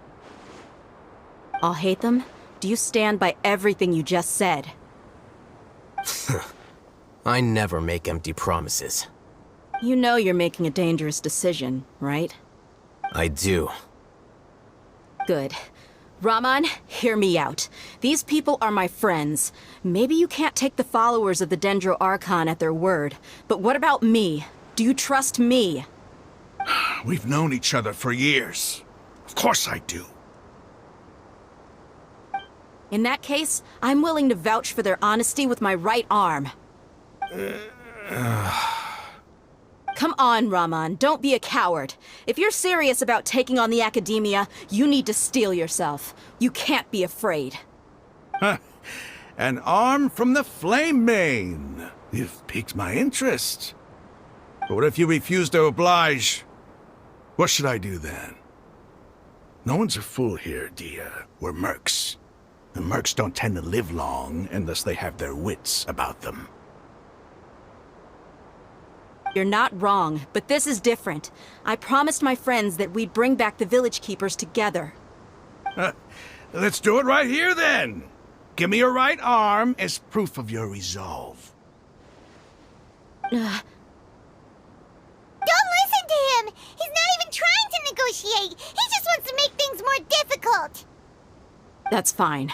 S1: I'll hate them. Do you stand by everything you just said?
S7: I never make empty promises.
S1: You know you're making a dangerous decision, right?
S7: I do.
S1: Good. Raman, hear me out. These people are my friends. Maybe you can't take the followers of the Dendro Archon at their word, but what about me? Do you trust me?
S9: We've known each other for years. Of course I do.
S1: In that case, I'm willing to vouch for their honesty with my right arm. Come on, Raman, don't be a coward. If you're serious about taking on the academia, you need to steel yourself. You can't be afraid.
S9: An arm from the Flame Mane. You've piqued my interest. But what if you refuse to oblige? What should I do then? No one's a fool here, Dia. We're mercs. And mercs don't tend to live long unless they have their wits about them.
S1: You're not wrong, but this is different. I promised my friends that we'd bring back the village keepers together.
S9: Let's do it right here, then. Give me your right arm as proof of your resolve.
S2: Don't listen to him! He's not even trying to negotiate! He just wants to make things more difficult!
S1: That's fine.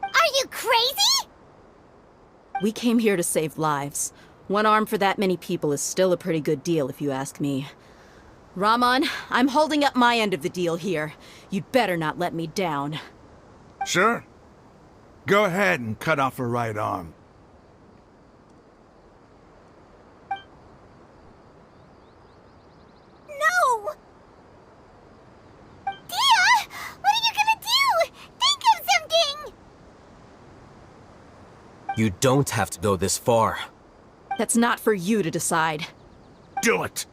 S2: Are you crazy?
S1: We came here to save lives. One arm for that many people is still a pretty good deal, if you ask me. Raman, I'm holding up my end of the deal here. You'd better not let me down.
S9: Sure. Go ahead and cut off her right arm.
S2: No! Dia! What are you gonna do? Think of something!
S7: You don't have to go this far.
S1: That's not for you to decide.
S9: Do it!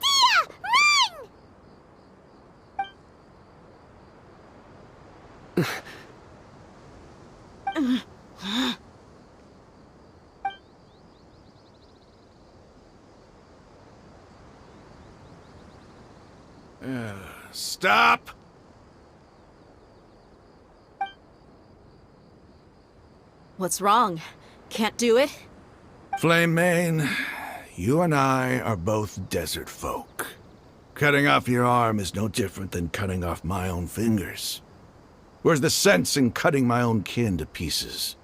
S2: Dia!
S9: Run! Stop!
S1: What's wrong? Can't do it?
S9: Flame Mane, you and I are both desert folk. Cutting off your arm is no different than cutting off my own fingers. Where's the sense in cutting my own kin to pieces?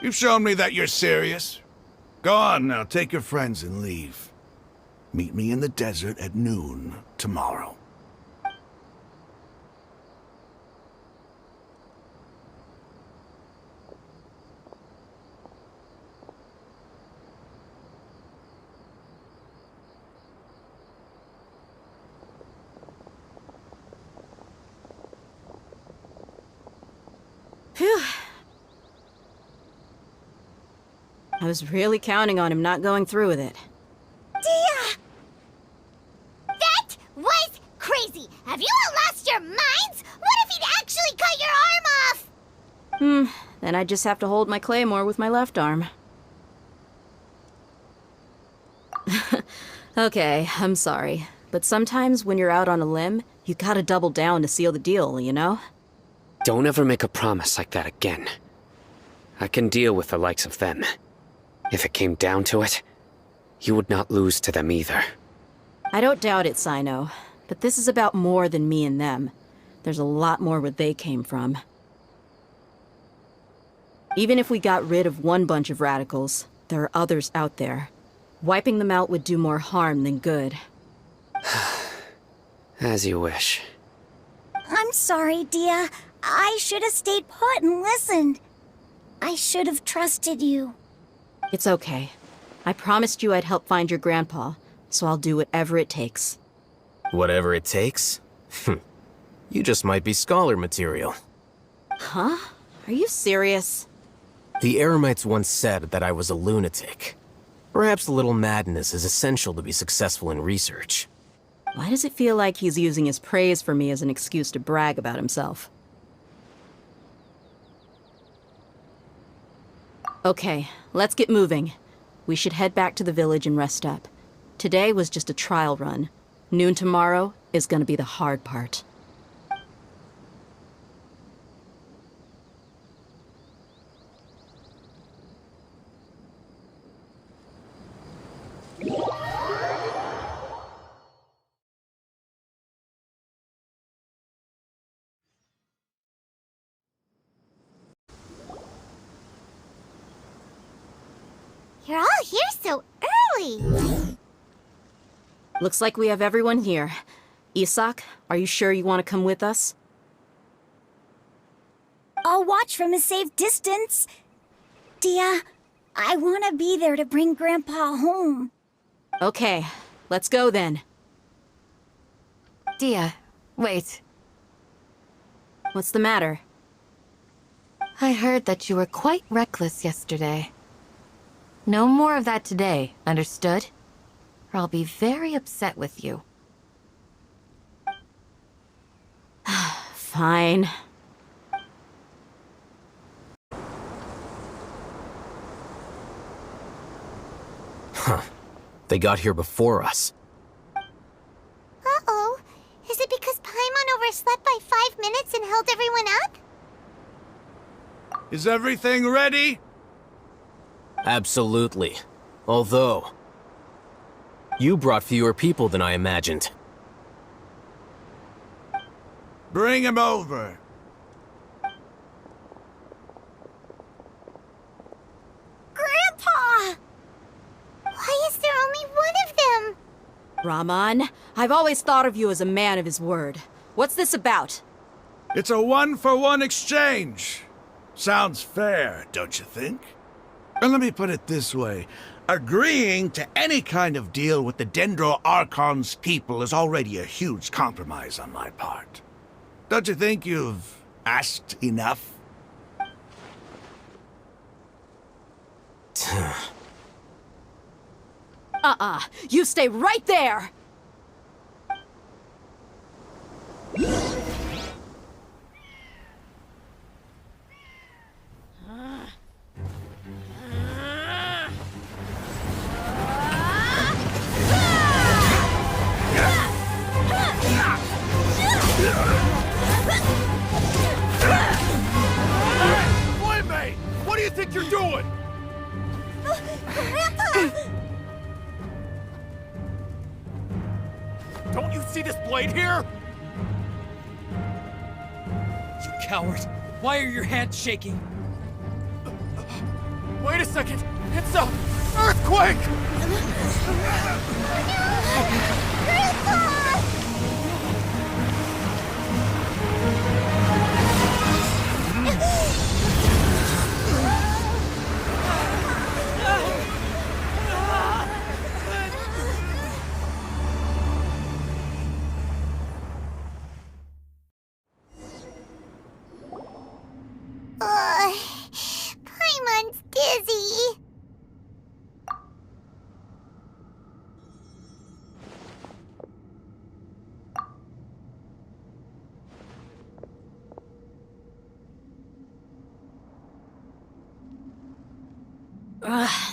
S9: You've shown me that you're serious. Go on now, take your friends and leave. Meet me in the desert at noon tomorrow.
S1: I was really counting on him not going through with it.
S8: Dia!
S2: That was crazy! Have you all lost your minds? What if he'd actually cut your arm off?
S1: Then I'd just have to hold my claymore with my left arm. Okay, I'm sorry. But sometimes when you're out on a limb, you gotta double down to seal the deal, you know?
S3: Don't ever make a promise like that again. I can deal with the likes of them. If it came down to it, you would not lose to them either.
S1: I don't doubt it, Sino. But this is about more than me and them. There's a lot more where they came from. Even if we got rid of one bunch of radicals, there are others out there. Wiping them out would do more harm than good.
S3: As you wish.
S8: I'm sorry, Dia. I should have stayed put and listened. I should have trusted you.
S1: It's okay. I promised you I'd help find your grandpa, so I'll do whatever it takes.
S7: Whatever it takes? You just might be scholar material.
S1: Huh? Are you serious?
S7: The Eremites once said that I was a lunatic. Perhaps a little madness is essential to be successful in research.
S1: Why does it feel like he's using his praise for me as an excuse to brag about himself? Okay, let's get moving. We should head back to the village and rest up. Today was just a trial run. Noon tomorrow is gonna be the hard part.
S2: You're all here so early.
S1: Looks like we have everyone here. Isak, are you sure you want to come with us?
S8: I'll watch from a safe distance. Dia, I want to be there to bring Grandpa home.
S1: Okay, let's go then.
S4: Dia, wait.
S1: What's the matter?
S4: I heard that you were quite reckless yesterday. No more of that today, understood? Or I'll be very upset with you.
S1: Fine.
S7: They got here before us.
S2: Uh-oh. Is it because Paimon overslept by 5 minutes and held everyone up?
S9: Is everything ready?
S7: Absolutely. Although, you brought fewer people than I imagined.
S9: Bring him over.
S8: Grandpa!
S2: Why is there only one of them?
S1: Rahman, I've always thought of you as a man of his word. What's this about?
S9: It's a 1-for-1 exchange. Sounds fair, don't you think? And let me put it this way. Agreeing to any kind of deal with the Dendro Archon's people is already a huge compromise on my part. Don't you think you've asked enough?
S1: You stay right there!
S5: Flame! What do you think you're doing?
S8: Grandpa!
S5: Don't you see this blade here?
S10: You coward! Why are your hands shaking?
S5: Wait a second! It's a earthquake!
S2: Paimon's dizzy.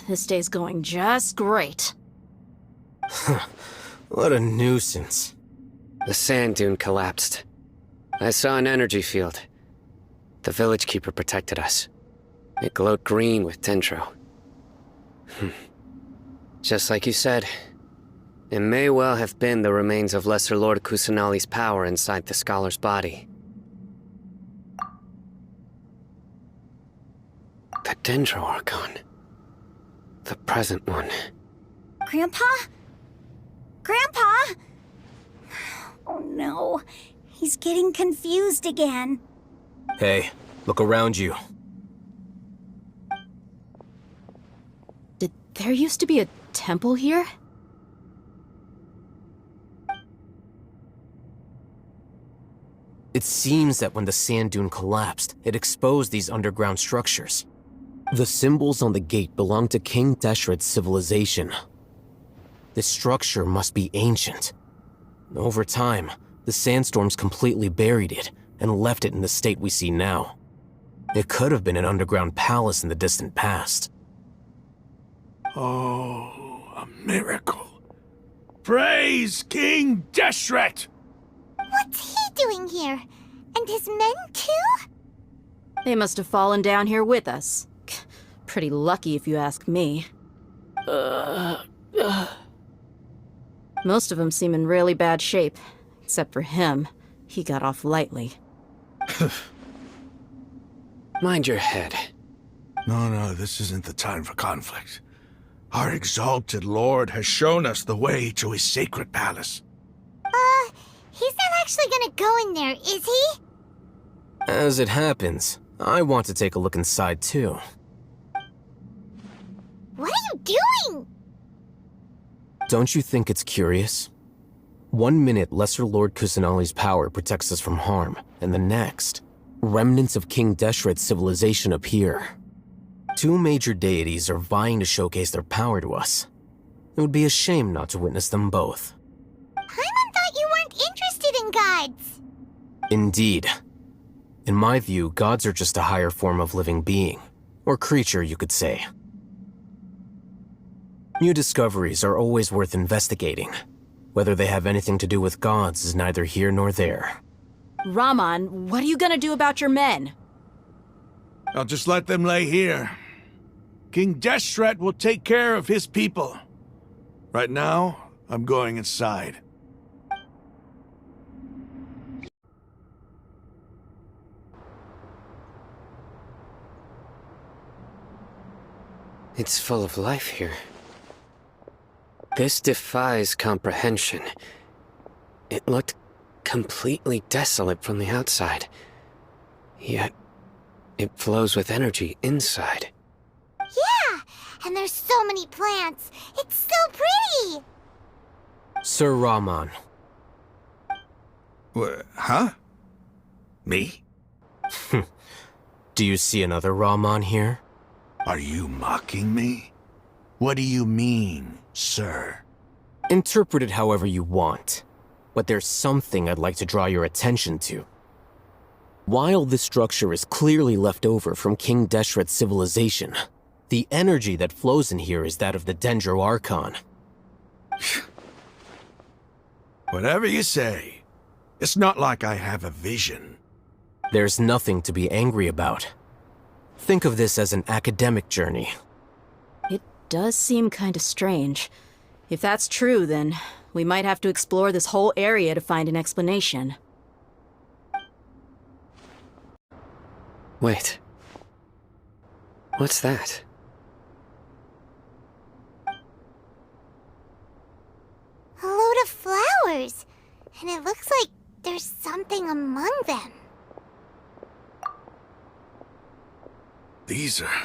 S1: This day's going just great.
S7: What a nuisance.
S3: The sand dune collapsed. I saw an energy field. The village keeper protected us. It glowed green with dendro. Just like you said, it may well have been the remains of Lesser Lord Kusanali's power inside the scholar's body. The Dendro Archon. The present one.
S8: Grandpa? Grandpa? Oh no, he's getting confused again.
S7: Hey, look around you.
S1: Did there used to be a temple here?
S7: It seems that when the sand dune collapsed, it exposed these underground structures. The symbols on the gate belong to King Deshret's civilization. This structure must be ancient. Over time, the sandstorms completely buried it and left it in the state we see now. It could have been an underground palace in the distant past.
S9: Oh, a miracle. Praise King Deshret!
S2: What's he doing here? And his men too?
S1: They must have fallen down here with us. Pretty lucky if you ask me. Most of them seem in really bad shape. Except for him. He got off lightly.
S3: Mind your head.
S9: No, this isn't the time for conflict. Our exalted lord has shown us the way to his sacred palace.
S2: He's not actually gonna go in there, is he?
S7: As it happens, I want to take a look inside too.
S2: What are you doing?
S7: Don't you think it's curious? 1 minute, Lesser Lord Kusanali's power protects us from harm, and the next, remnants of King Deshret's civilization appear. 2 major deities are vying to showcase their power to us. It would be a shame not to witness them both.
S2: Paimon thought you weren't interested in gods.
S7: Indeed. In my view, gods are just a higher form of living being, or creature, you could say. New discoveries are always worth investigating. Whether they have anything to do with gods is neither here nor there.
S1: Rahman, what are you gonna do about your men?
S9: I'll just let them lay here. King Deshret will take care of his people. Right now, I'm going inside.
S3: It's full of life here. This defies comprehension. It looked completely desolate from the outside. Yet, it flows with energy inside.
S2: Yeah, and there's so many plants. It's so pretty.
S7: Sir Rahman.
S9: Huh? Me?
S7: Do you see another Rahman here?
S9: Are you mocking me? What do you mean, sir?
S7: Interpret it however you want, but there's something I'd like to draw your attention to. While this structure is clearly left over from King Deshret's civilization, the energy that flows in here is that of the Dendro Archon.
S9: Whatever you say. It's not like I have a vision.
S7: There's nothing to be angry about. Think of this as an academic journey.
S1: It does seem kinda strange. If that's true, then we might have to explore this whole area to find an explanation.
S3: Wait. What's that?
S2: A load of flowers. And it looks like there's something among them.
S9: These are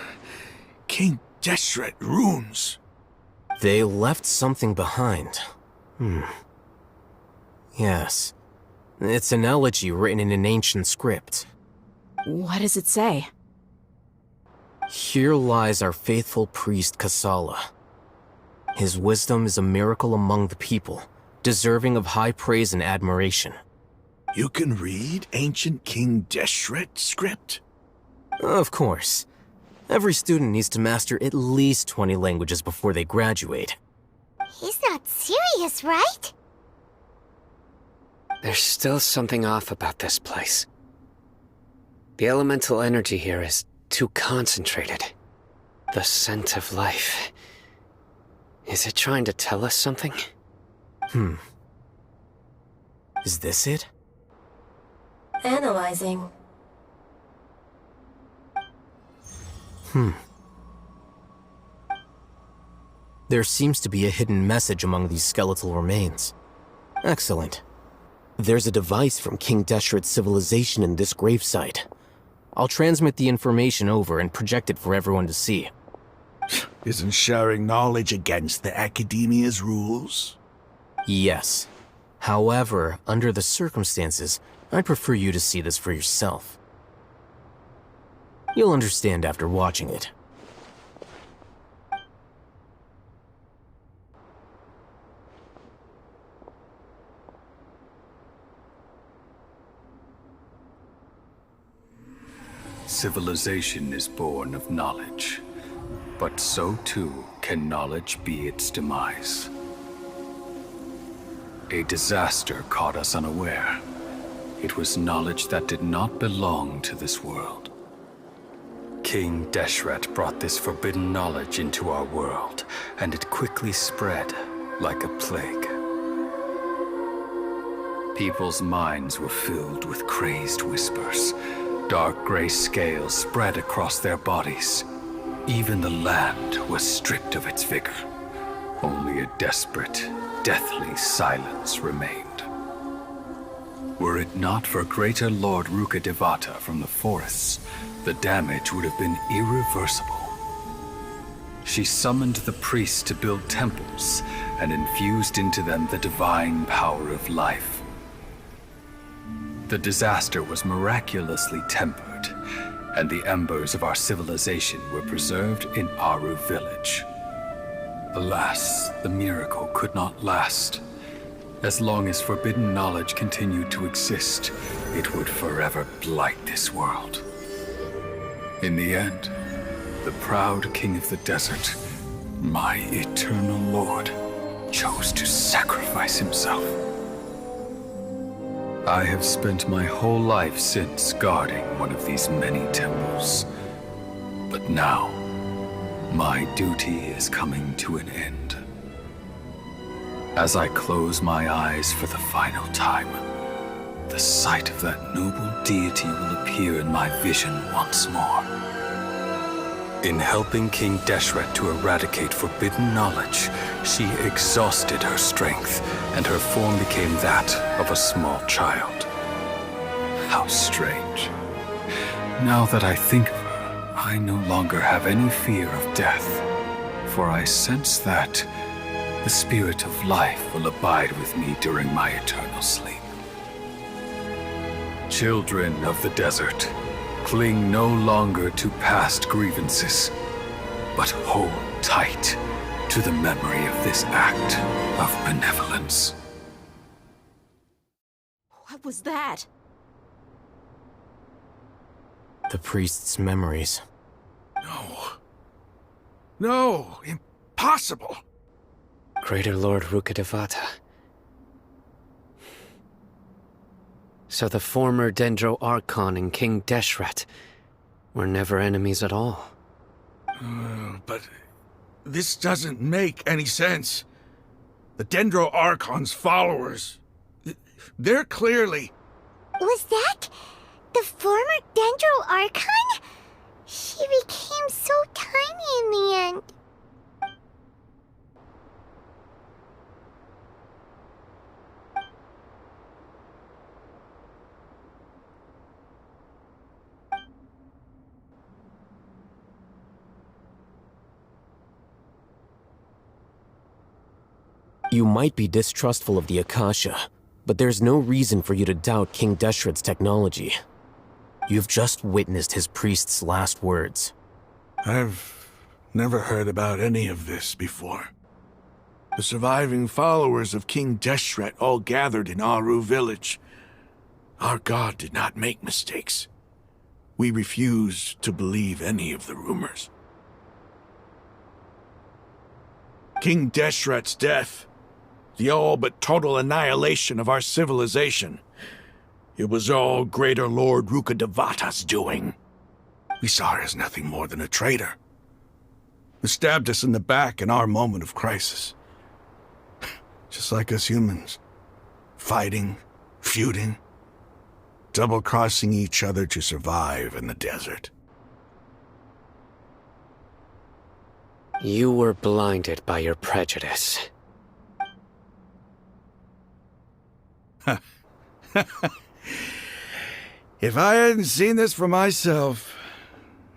S9: King Deshret runes.
S7: They left something behind. Yes. It's an elegy written in an ancient script.
S1: What does it say?
S7: Here lies our faithful priest Kasala. His wisdom is a miracle among the people, deserving of high praise and admiration.
S9: You can read ancient King Deshret script?
S7: Of course. Every student needs to master at least 20 languages before they graduate.
S2: He's not serious, right?
S3: There's still something off about this place. The elemental energy here is too concentrated. The scent of life. Is it trying to tell us something?
S7: Is this it?
S11: Analyzing.
S7: There seems to be a hidden message among these skeletal remains. Excellent. There's a device from King Deshret's civilization in this gravesite. I'll transmit the information over and project it for everyone to see.
S9: Isn't sharing knowledge against the Academia's rules?
S7: Yes. However, under the circumstances, I'd prefer you to see this for yourself. You'll understand after watching it.
S12: Civilization is born of knowledge, but so too can knowledge be its demise. A disaster caught us unaware. It was knowledge that did not belong to this world. King Deshret brought this forbidden knowledge into our world, and it quickly spread like a plague. People's minds were filled with crazed whispers. Dark gray scales spread across their bodies. Even the land was stripped of its vigor. Only a desperate, deathly silence remained. Were it not for greater Lord Rukkhadevata from the forests, the damage would have been irreversible. She summoned the priests to build temples and infused into them the divine power of life. The disaster was miraculously tempered, and the embers of our civilization were preserved in Aru village. Alas, the miracle could not last. As long as forbidden knowledge continued to exist, it would forever blight this world. In the end, the proud king of the desert, my eternal lord, chose to sacrifice himself. I have spent my whole life since guarding one of these many temples. But now, my duty is coming to an end. As I close my eyes for the final time, the sight of that noble deity will appear in my vision once more. In helping King Deshret to eradicate forbidden knowledge, she exhausted her strength, and her form became that of a small child. How strange. Now that I think of her, I no longer have any fear of death, for I sense that the spirit of life will abide with me during my eternal sleep. Children of the desert, cling no longer to past grievances, but hold tight to the memory of this act of benevolence.
S1: What was that?
S7: The priest's memories.
S9: No, impossible.
S3: Greater Lord Rukkhadevata. So the former Dendro Archon and King Deshret were never enemies at all.
S9: But this doesn't make any sense. The Dendro Archon's followers, they're clearly...
S2: Was that the former Dendro Archon? She became so tiny in the end.
S7: You might be distrustful of the Akasha, but there's no reason for you to doubt King Deshret's technology. You've just witnessed his priest's last words.
S9: I've never heard about any of this before. The surviving followers of King Deshret all gathered in Aru village. Our god did not make mistakes. we refused to believe any of the rumors. King Deshret's death, the all but total annihilation of our civilization, it was all Greater Lord Rukkhadevata's doing. We saw her as nothing more than a traitor, who stabbed us in the back in our moment of crisis. Just like us humans, fighting, feuding, double-crossing each other to survive in the desert.
S3: You were blinded by your prejudice.
S9: If I hadn't seen this for myself,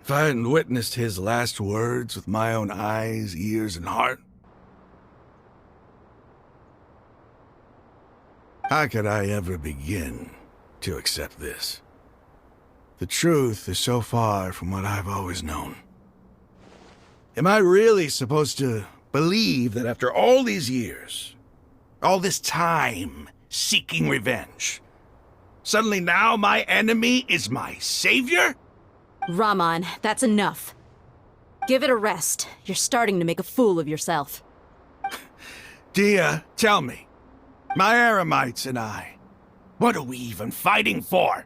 S9: if I hadn't witnessed his last words with my own eyes, ears, and heart, how could I ever begin to accept this? The truth is so far from what I've always known. Am I really supposed to believe that after all these years, all this time seeking revenge, suddenly now my enemy is my savior?
S1: Raman, that's enough. Give it a rest. You're starting to make a fool of yourself.
S9: Dia, tell me, my Eremites and I, what are we even fighting for?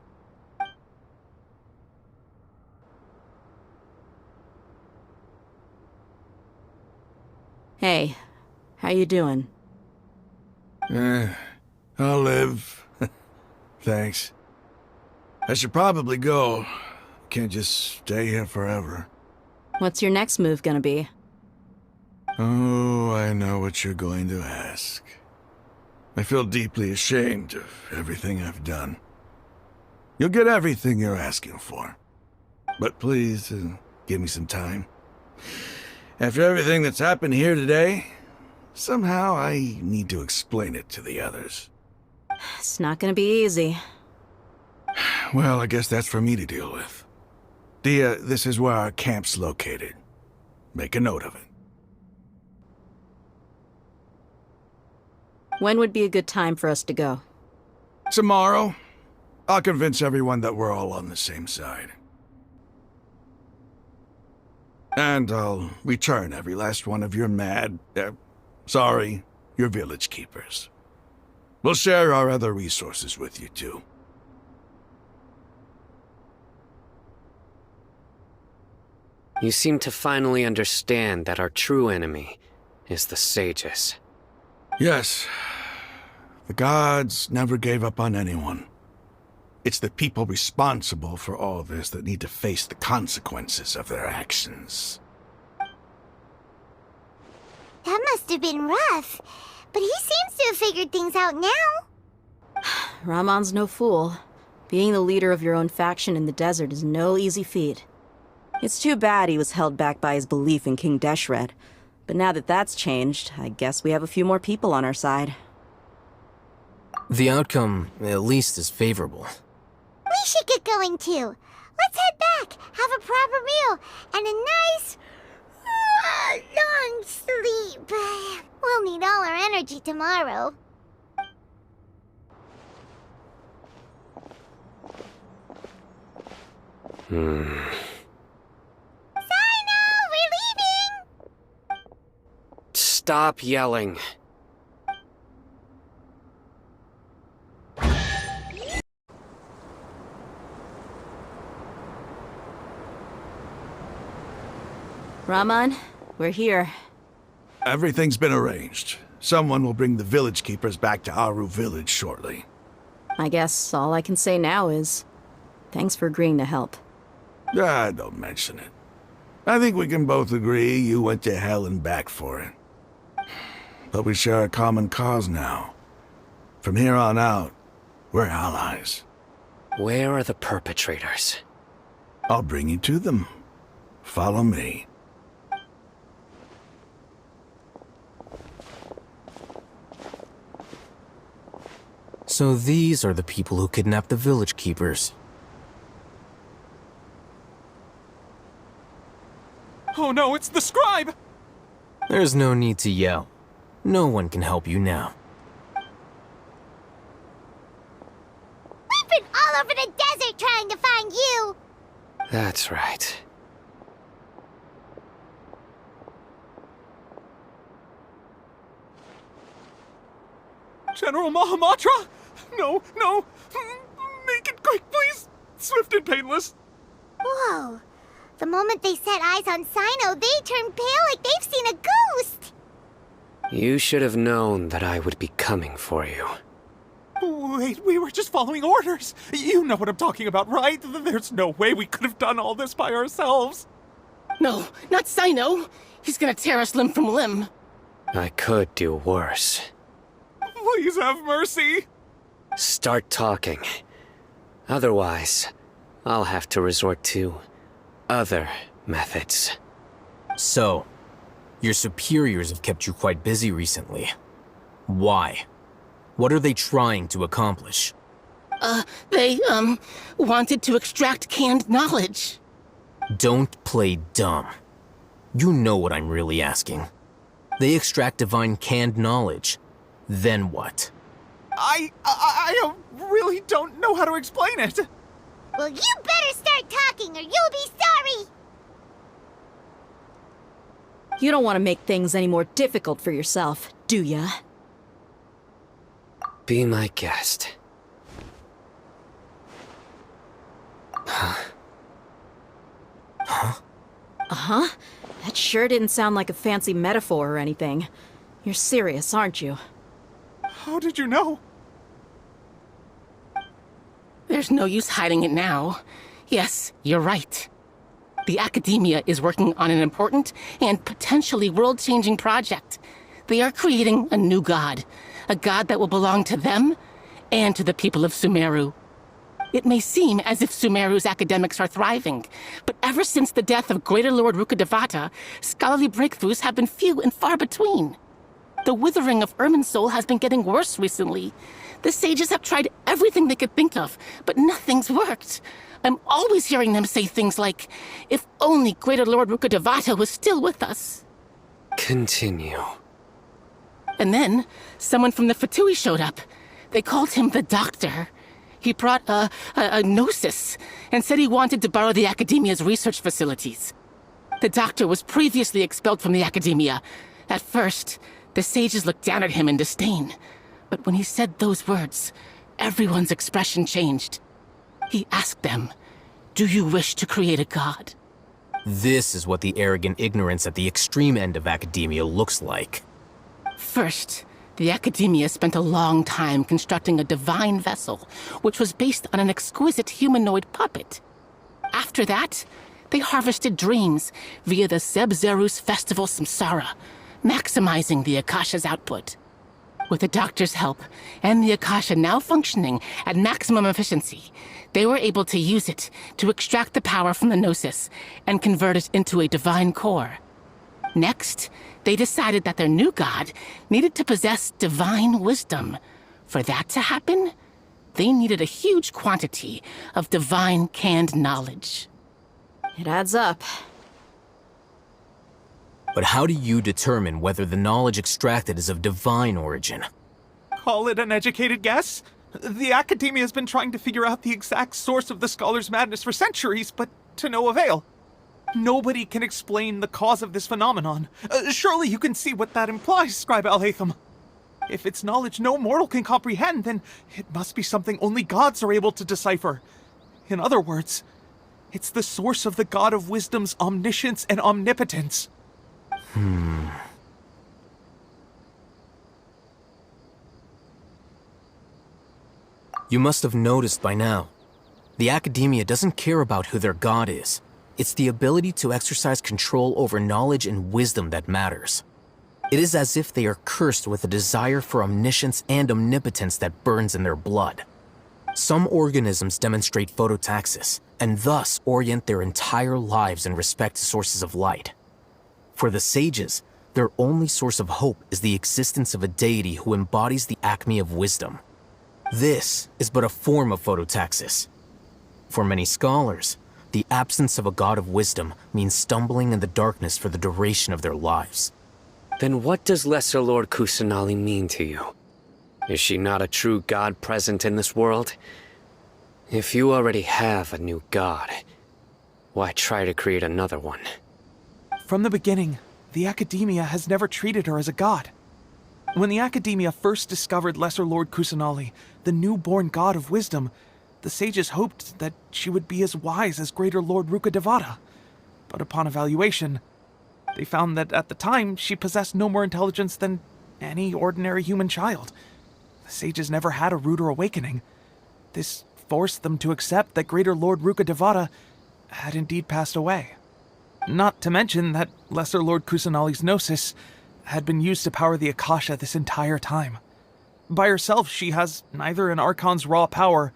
S1: Hey, how you doing?
S9: I'll live. Thanks. I should probably go. Can't just stay here forever.
S1: What's your next move gonna be?
S9: Oh, I know what you're going to ask. I feel deeply ashamed of everything I've done. You'll get everything you're asking for. But please, give me some time. After everything that's happened here today, somehow I need to explain it to the others.
S1: It's not gonna be easy.
S9: Well, I guess that's for me to deal with. Dia, this is where our camp's located. Make a note of it.
S1: When would be a good time for us to go?
S9: Tomorrow, I'll convince everyone that we're all on the same side. And I'll return every last one of your your village keepers. We'll share our other resources with you, too.
S3: You seem to finally understand that our true enemy is the sages.
S9: Yes. The gods never gave up on anyone. It's the people responsible for all this that need to face the consequences of their actions.
S2: That must have been rough, but he seems to have figured things out now.
S1: Raman's no fool. Being the leader of your own faction in the desert is no easy feat. It's too bad he was held back by his belief in King Deshret. But now that that's changed, I guess we have a few more people on our side.
S7: The outcome, at least, is favorable.
S2: We should get going too. Let's head back, have a proper meal, and a nice, long sleep. We'll need all our energy tomorrow. Sino, we're leaving!
S3: Stop yelling.
S1: Raman, we're here.
S9: Everything's been arranged. Someone will bring the village keepers back to Aru village shortly.
S1: I guess all I can say now is, thanks for agreeing to help.
S9: Don't mention it. I think we can both agree you went to hell and back for it. But we share a common cause now. From here on out, we're allies.
S3: Where are the perpetrators?
S9: I'll bring you to them. Follow me.
S7: So these are the people who kidnapped the village keepers.
S10: Oh no, it's the scribe!
S7: There's no need to yell. No one can help you now.
S2: We've been all over the desert trying to find you!
S3: That's right.
S11: General Mahamatra? No, no! Make it quick, please! Swift and painless!
S2: Whoa. The moment they set eyes on Sino, they turn pale like they've seen a ghost!
S3: You should have known that I would be coming for you.
S11: Wait, we were just following orders! You know what I'm talking about, right? There's no way we could have done all this by ourselves!
S13: No, not Sino! He's gonna tear us limb from limb!
S3: I could do worse.
S11: Please have mercy!
S3: Start talking. Otherwise, I'll have to resort to other methods.
S7: So, your superiors have kept you quite busy recently. Why? What are they trying to accomplish?
S13: They wanted to extract canned knowledge.
S7: Don't play dumb. You know what I'm really asking. They extract divine canned knowledge. Then what?
S11: I really don't know how to explain it.
S2: Well, you better start talking or you'll be sorry!
S1: You don't want to make things any more difficult for yourself, do ya?
S3: Be my guest.
S1: Uh-huh. That sure didn't sound like a fancy metaphor or anything. You're serious, aren't you?
S11: How did you know?
S13: There's no use hiding it now. Yes, you're right. The Academia is working on an important and potentially world-changing project. They are creating a new god. A god that will belong to them and to the people of Sumeru. It may seem as if Sumeru's academics are thriving, but ever since the death of Greater Lord Rukkhadevata, scholarly breakthroughs have been few and far between. The withering of Irminsul has been getting worse recently. The sages have tried everything they could think of, but nothing's worked. I'm always hearing them say things like, if only Greater Lord Rukkhadevata was still with us.
S3: Continue.
S13: And then, someone from the Fatui showed up. They called him the Doctor. He brought a gnosis, and said he wanted to borrow the Academia's research facilities. The Doctor was previously expelled from the Academia. At first, the sages looked down at him in disdain. But when he said those words, everyone's expression changed. He asked them, "Do you wish to create a god?"
S7: This is what the arrogant ignorance at the extreme end of academia looks like.
S13: First, the Academia spent a long time constructing a divine vessel, which was based on an exquisite humanoid puppet. After that, they harvested dreams via the Zeb-Zerus Festival Samsara, maximizing the Akasha's output. With the Doctor's help, and the Akasha now functioning at maximum efficiency, they were able to use it to extract the power from the Gnosis and convert it into a divine core. Next, they decided that their new god needed to possess divine wisdom. For that to happen, they needed a huge quantity of divine canned knowledge.
S1: It adds up.
S7: But how do you determine whether the knowledge extracted is of divine origin?
S11: Call it an educated guess? The Academia has been trying to figure out the exact source of the Scholar's madness for centuries, but to no avail. Nobody can explain the cause of this phenomenon. Surely you can see what that implies, Scribe Al-Haytham. If it's knowledge no mortal can comprehend, then it must be something only gods are able to decipher. In other words, it's the source of the God of Wisdom's omniscience and omnipotence.
S7: You must have noticed by now. The Academia doesn't care about who their god is. It's the ability to exercise control over knowledge and wisdom that matters. It is as if they are cursed with a desire for omniscience and omnipotence that burns in their blood. Some organisms demonstrate phototaxis, and thus orient their entire lives in respect to sources of light. For the sages, their only source of hope is the existence of a deity who embodies the acme of wisdom. This is but a form of phototaxis. For many scholars, the absence of a god of wisdom means stumbling in the darkness for the duration of their lives.
S3: Then what does Lesser Lord Kusanali mean to you? Is she not a true god present in this world? If you already have a new god, why try to create another one?
S11: From the beginning, the Academia has never treated her as a god. When the Academia first discovered Lesser Lord Kusanali, the newborn god of wisdom, the sages hoped that she would be as wise as Greater Lord Rukkhadevata. But upon evaluation, they found that at the time she possessed no more intelligence than any ordinary human child. The sages never had a ruder awakening. This forced them to accept that Greater Lord Rukkhadevata had indeed passed away. Not to mention that Lesser Lord Kusanali's gnosis had been used to power the Akasha this entire time. By herself, she has neither an Archon's raw power,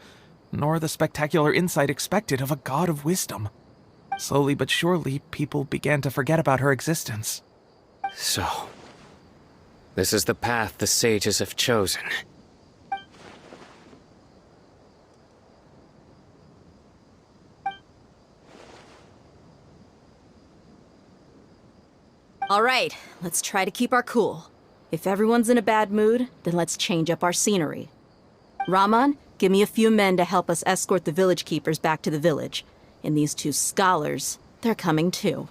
S11: nor the spectacular insight expected of a god of wisdom. Slowly but surely, people began to forget about her existence.
S3: So, this is the path the sages have chosen.
S1: All right, let's try to keep our cool. If everyone's in a bad mood, then let's change up our scenery. Raman, give me a few men to help us escort the village keepers back to the village. And these two scholars, they're coming too.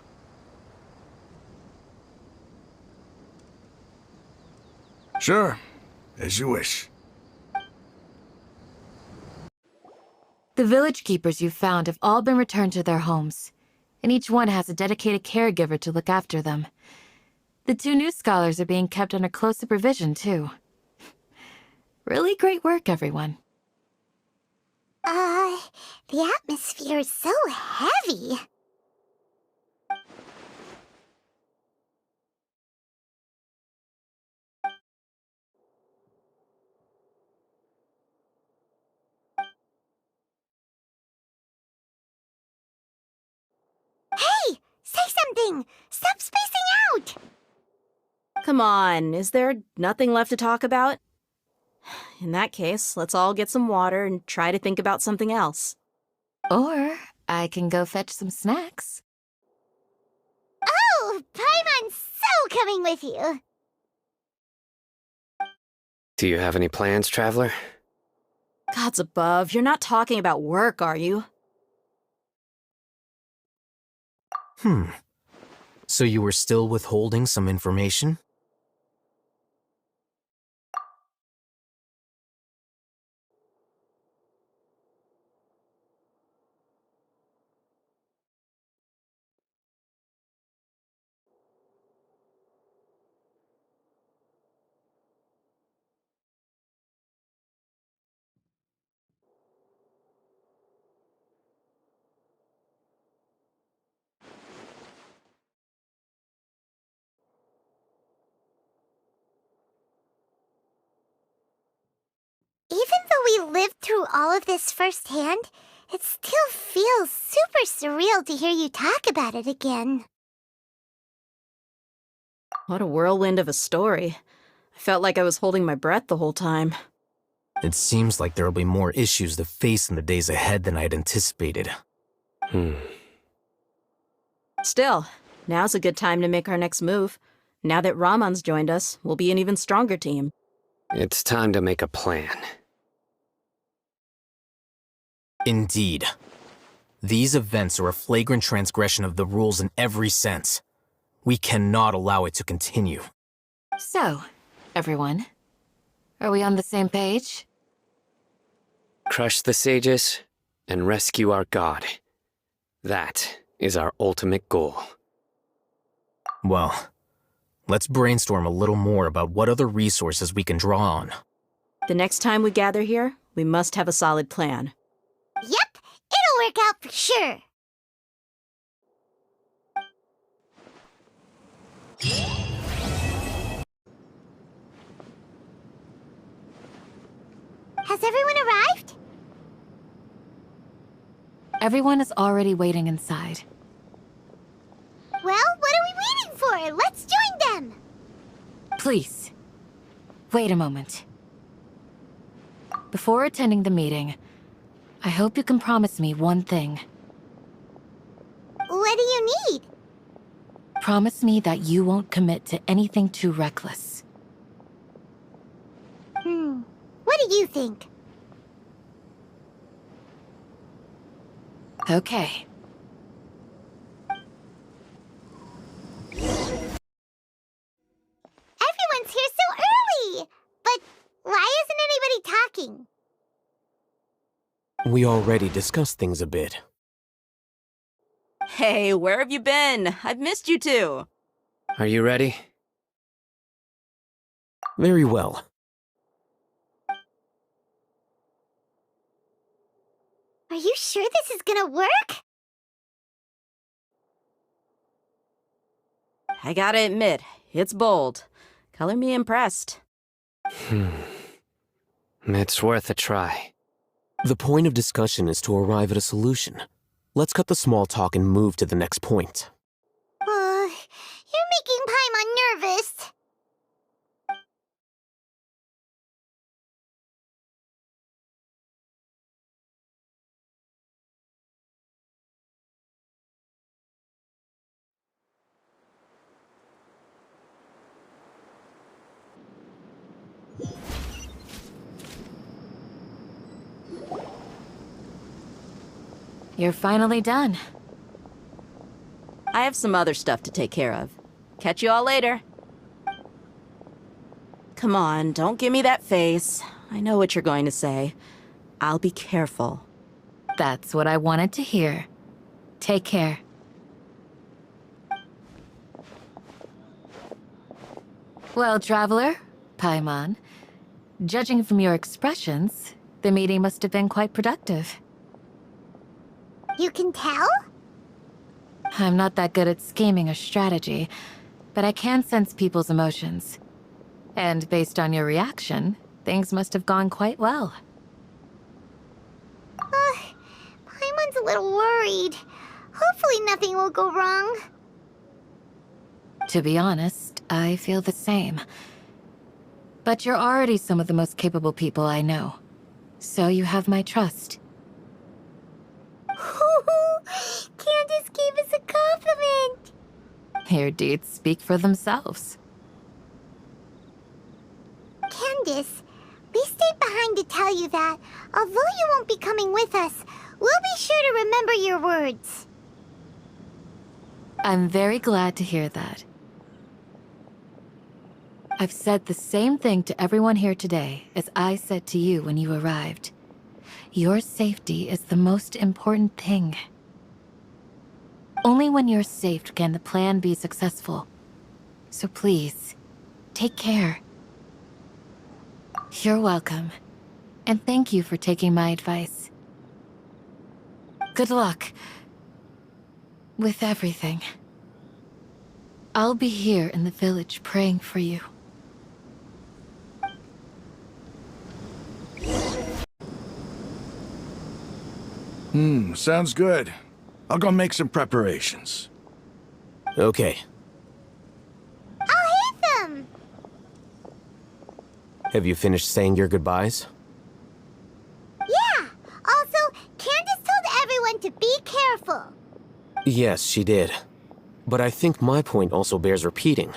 S9: Sure, as you wish.
S4: The village keepers you found have all been returned to their homes, and each one has a dedicated caregiver to look after them. The two new scholars are being kept under close supervision, too. Really great work, everyone.
S2: The atmosphere is so heavy. Hey! Say something! Stop spacing out!
S1: Come on, is there nothing left to talk about? In that case, let's all get some water and try to think about something else.
S4: Or I can go fetch some snacks.
S2: Oh, Paimon's so coming with you!
S3: Do you have any plans, Traveler?
S1: Gods above, you're not talking about work, are you?
S7: So you were still withholding some information?
S2: Even though we lived through all of this firsthand, it still feels super surreal to hear you talk about it again.
S1: What a whirlwind of a story. I felt like I was holding my breath the whole time.
S7: It seems like there'll be more issues to face in the days ahead than I'd anticipated.
S1: Still, now's a good time to make our next move. Now that Raman's joined us, we'll be an even stronger team.
S3: It's time to make a plan.
S7: Indeed. These events are a flagrant transgression of the rules in every sense. We cannot allow it to continue.
S4: So, everyone, are we on the same page?
S3: Crush the sages and rescue our god. That is our ultimate goal.
S7: Well, let's brainstorm a little more about what other resources we can draw on.
S1: The next time we gather here, we must have a solid plan.
S2: Yep, it'll work out for sure. Has everyone arrived?
S4: Everyone is already waiting inside.
S2: Well, what are we waiting for? Let's join them!
S4: Please, wait a moment. Before attending the meeting, I hope you can promise me one thing.
S2: What do you need?
S4: Promise me that you won't commit to anything too reckless.
S2: What do you think?
S4: Okay.
S7: We already discussed things a bit.
S1: Hey, where have you been? I've missed you too.
S3: Are you ready?
S7: Very well.
S2: Are you sure this is gonna work?
S1: I gotta admit, it's bold. Color me impressed.
S3: It's worth a try.
S7: The point of discussion is to arrive at a solution. Let's cut the small talk and move to the next point.
S2: You're making Paimon nervous.
S4: You're finally done.
S1: I have some other stuff to take care of. Catch you all later. Come on, don't give me that face. I know what you're going to say. I'll be careful.
S4: That's what I wanted to hear. Take care. Well, Traveler, Paimon, judging from your expressions, the meeting must have been quite productive.
S2: You can tell?
S4: I'm not that good at scheming or strategy, but I can sense people's emotions. And based on your reaction, things must have gone quite well.
S2: Paimon's a little worried. Hopefully nothing will go wrong.
S4: To be honest, I feel the same. But you're already some of the most capable people I know. So you have my trust.
S2: Candace gave us a compliment.
S4: Your deeds speak for themselves.
S2: Candace, we stayed behind to tell you that, although you won't be coming with us, we'll be sure to remember your words.
S4: I'm very glad to hear that. I've said the same thing to everyone here today as I said to you when you arrived. Your safety is the most important thing. Only when you're safe can the plan be successful. So please, take care. You're welcome. And thank you for taking my advice. Good luck with everything. I'll be here in the village praying for you.
S9: Sounds good. I'll go make some preparations.
S7: Okay.
S2: I'll hit them!
S7: Have you finished saying your goodbyes?
S2: Yeah! Also, Candace told everyone to be careful.
S7: Yes, she did. But I think my point also bears repeating.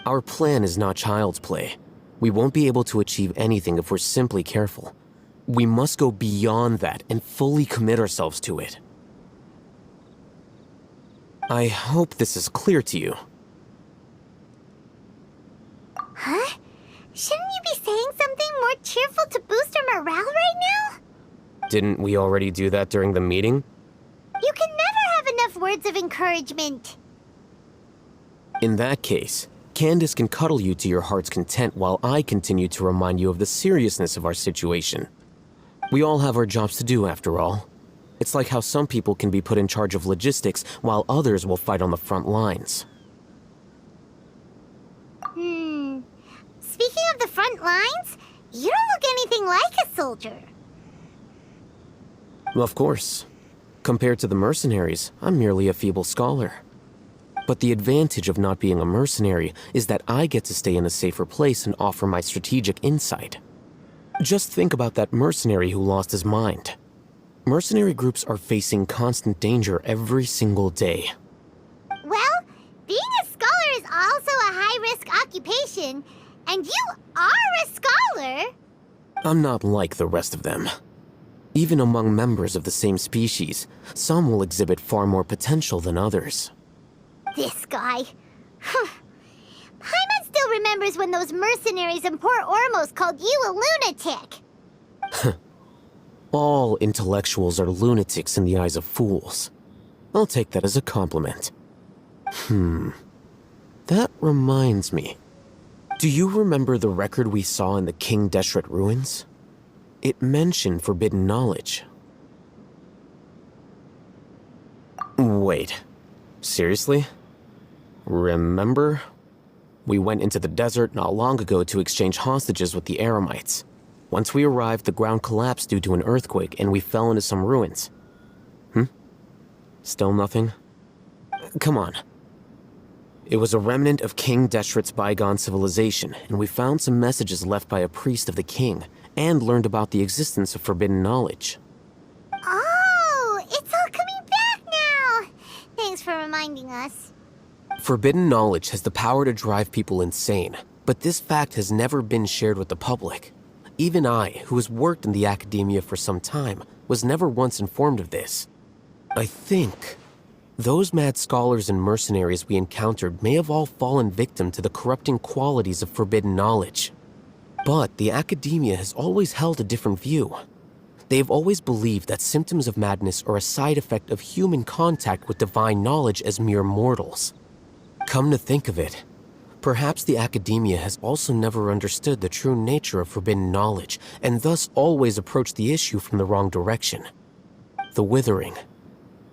S7: Our plan is not child's play. We won't be able to achieve anything if we're simply careful. We must go beyond that and fully commit ourselves to it. I hope this is clear to you.
S2: Huh? Shouldn't you be saying something more cheerful to boost our morale right now?
S7: Didn't we already do that during the meeting?
S2: You can never have enough words of encouragement.
S7: In that case, Candace can cuddle you to your heart's content while I continue to remind you of the seriousness of our situation. We all have our jobs to do, after all. It's like how some people can be put in charge of logistics while others will fight on the front lines.
S2: Speaking of the front lines, you don't look anything like a soldier.
S7: Of course. Compared to the mercenaries, I'm merely a feeble scholar. But the advantage of not being a mercenary is that I get to stay in a safer place and offer my strategic insight. Just think about that mercenary who lost his mind. Mercenary groups are facing constant danger every single day.
S2: Well, being a scholar is also a high-risk occupation, and you are a scholar.
S7: I'm not like the rest of them. Even among members of the same species, some will exhibit far more potential than others.
S2: This guy. Paimon still remembers when those mercenaries in Port Ormos called you a lunatic.
S7: All intellectuals are lunatics in the eyes of fools. I'll take that as a compliment. That reminds me. Do you remember the record we saw in the King Deshret ruins? It mentioned forbidden knowledge. Wait, seriously? Remember? We went into the desert not long ago to exchange hostages with the Eremites. Once we arrived, the ground collapsed due to an earthquake and we fell into some ruins. Still nothing? Come on. It was a remnant of King Deshret's bygone civilization, and we found some messages left by a priest of the king, and learned about the existence of forbidden knowledge.
S2: Oh, it's all coming back now! Thanks for reminding us.
S7: Forbidden knowledge has the power to drive people insane, but this fact has never been shared with the public. Even I, who has worked in the academia for some time, was never once informed of this. I think those mad scholars and mercenaries we encountered may have all fallen victim to the corrupting qualities of forbidden knowledge. But the academia has always held a different view. They have always believed that symptoms of madness are a side effect of human contact with divine knowledge as mere mortals. Come to think of it, perhaps the academia has also never understood the true nature of forbidden knowledge, and thus always approached the issue from the wrong direction. The Withering,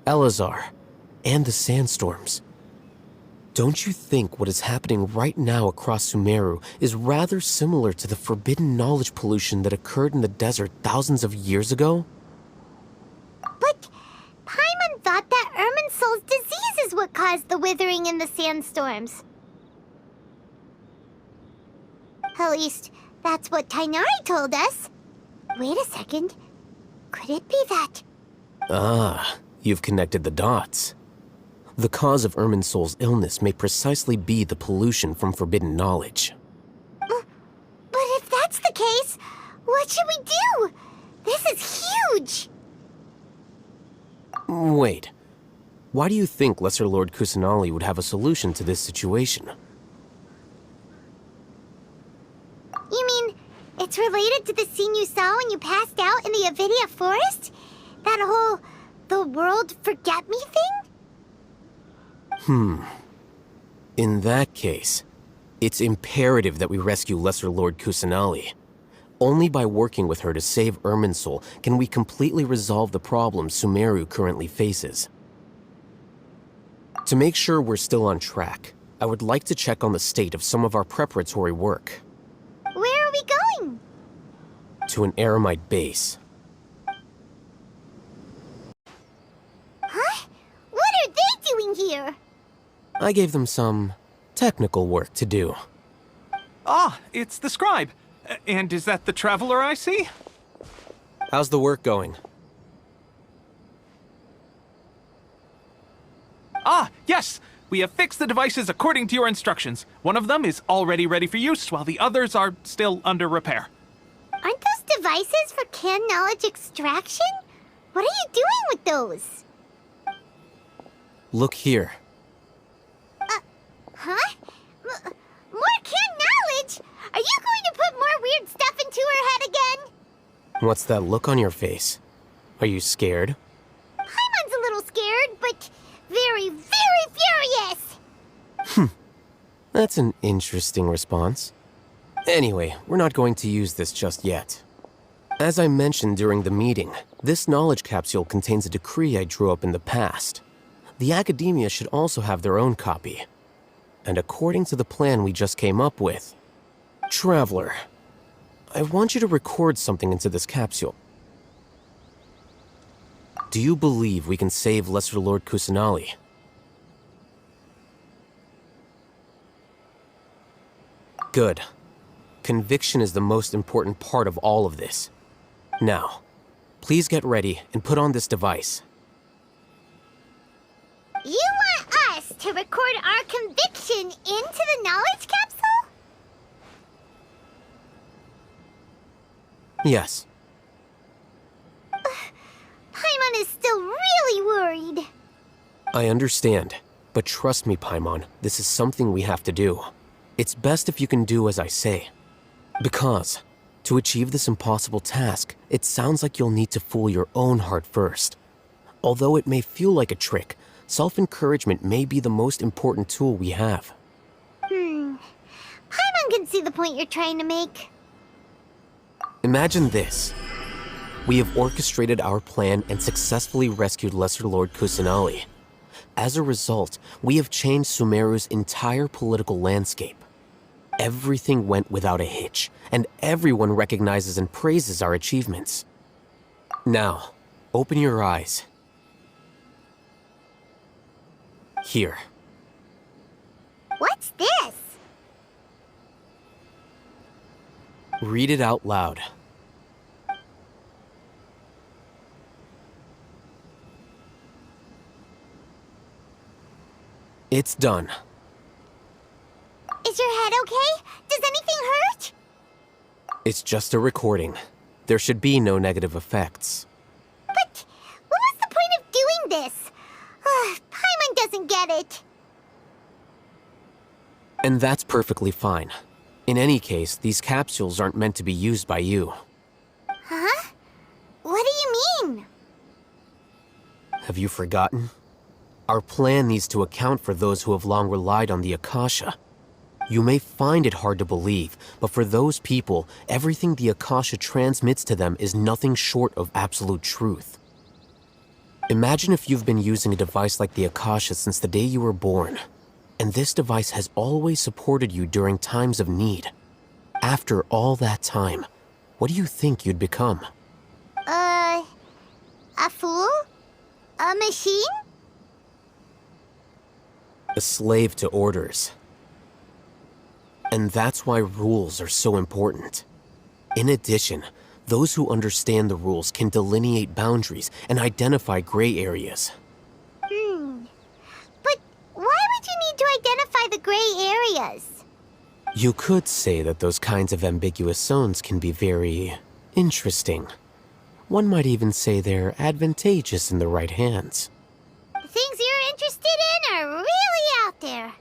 S7: Elazar, and the sandstorms. Don't you think what is happening right now across Sumeru is rather similar to the forbidden knowledge pollution that occurred in the desert thousands of years ago?
S2: But Paimon thought that Irminsul's disease is what caused the withering in the sandstorms. At least, that's what Tainari told us. Wait a second. Could it be that...
S7: Ah, you've connected the dots. The cause of Irminsul's illness may precisely be the pollution from forbidden knowledge.
S2: But if that's the case, what should we do? This is huge!
S7: Wait. Why do you think Lesser Lord Kusanali would have a solution to this situation?
S2: You mean, it's related to the scene you saw when you passed out in the Avidia forest? That whole, the world forget me thing?
S7: In that case, it's imperative that we rescue Lesser Lord Kusanali. Only by working with her to save Irminsul can we completely resolve the problems Sumeru currently faces. To make sure we're still on track, I would like to check on the state of some of our preparatory work.
S2: Where are we going?
S7: To an Eremite base.
S2: Huh? What are they doing here?
S7: I gave them some technical work to do.
S11: Ah, it's the scribe. And is that the traveler I see?
S7: How's the work going?
S11: Ah, yes! We have fixed the devices according to your instructions. One of them is already ready for use, while the others are still under repair.
S2: Aren't those devices for canned knowledge extraction? What are you doing with those?
S7: Look here.
S2: Huh? More canned knowledge? Are you going to put more weird stuff into her head again?
S7: What's that look on your face? Are you scared?
S2: Paimon's a little scared, but very, very furious!
S7: That's an interesting response. Anyway, we're not going to use this just yet. As I mentioned during the meeting, this knowledge capsule contains a decree I drew up in the past. The academia should also have their own copy. And according to the plan we just came up with, Traveler, I want you to record something into this capsule. Do you believe we can save Lesser Lord Kusanali? Good. Conviction is the most important part of all of this. Now, please get ready and put on this device.
S2: You want us to record our conviction into the knowledge capsule?
S7: Yes.
S2: Paimon is still really worried.
S7: I understand, but trust me, Paimon, this is something we have to do. It's best if you can do as I say. Because To achieve this impossible task, it sounds like you'll need to fool your own heart first. Although it may feel like a trick, self-encouragement may be the most important tool we have.
S2: Paimon can see the point you're trying to make.
S7: Imagine this. We have orchestrated our plan and successfully rescued Lesser Lord Kusanali. As a result, we have changed Sumeru's entire political landscape. Everything went without a hitch, and everyone recognizes and praises our achievements. Now, open your eyes. Here.
S2: What's this?
S7: Read it out loud. It's done.
S2: Is your head okay? Does anything hurt?
S7: It's just a recording. There should be no negative effects.
S2: But what was the point of doing this? Paimon doesn't get it.
S7: And that's perfectly fine. In any case, these capsules aren't meant to be used by you.
S2: Huh? What do you mean?
S7: Have you forgotten? Our plan needs to account for those who have long relied on the Akasha. You may find it hard to believe, but for those people, everything the Akasha transmits to them is nothing short of absolute truth. Imagine if you've been using a device like the Akasha since the day you were born, and this device has always supported you during times of need. After all that time, what do you think you'd become?
S2: A fool? A machine?
S7: A slave to orders. And that's why rules are so important. In addition, those who understand the rules can delineate boundaries and identify gray areas.
S2: But why would you need to identify the gray areas?
S7: You could say that those kinds of ambiguous zones can be very interesting. One might even say they're advantageous in the right hands.
S2: The things you're interested in are really out there.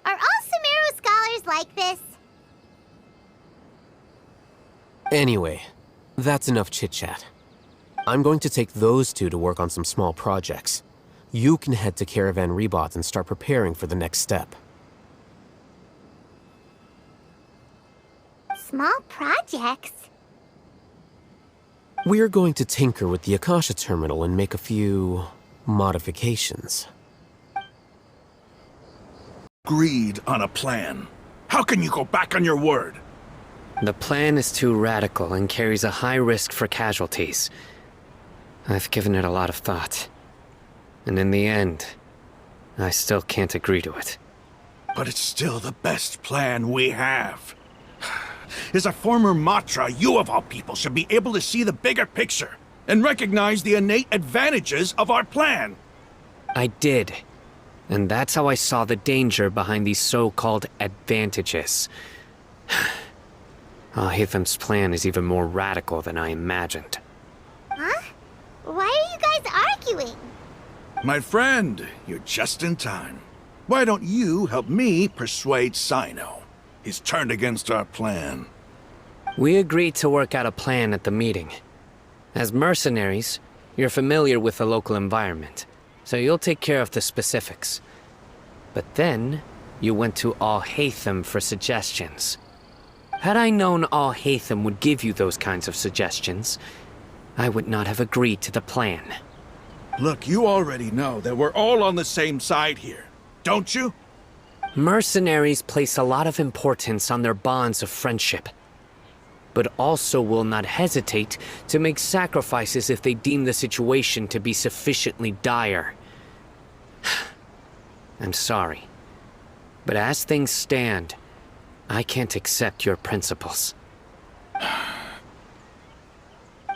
S2: Are all Sumeru scholars like this?
S7: Anyway, that's enough chit-chat. I'm going to take those two to work on some small projects. You can head to Caravan Rebot and start preparing for the next step.
S2: Small projects?
S7: We're going to tinker with the Akasha terminal and make a few modifications.
S9: Agreed on a plan. How can you go back on your word?
S3: The plan is too radical and carries a high risk for casualties. I've given it a lot of thought. And in the end, I still can't agree to it.
S9: But it's still the best plan we have. As a former Matra, you of all people should be able to see the bigger picture and recognize the innate advantages of our plan.
S3: I did. And that's how I saw the danger behind these so-called advantages. Al-Hitham's plan is even more radical than I imagined.
S2: Huh? Why are you guys arguing?
S9: My friend, you're just in time. Why don't you help me persuade Sino? He's turned against our plan.
S3: We agreed to work out a plan at the meeting. As mercenaries, you're familiar with the local environment, so you'll take care of the specifics. But then, you went to Al-Haitham for suggestions. Had I known Al-Haitham would give you those kinds of suggestions, I would not have agreed to the plan.
S9: Look, you already know that we're all on the same side here, don't you?
S3: Mercenaries place a lot of importance on their bonds of friendship, but also will not hesitate to make sacrifices if they deem the situation to be sufficiently dire. I'm sorry, but as things stand, I can't accept your principles.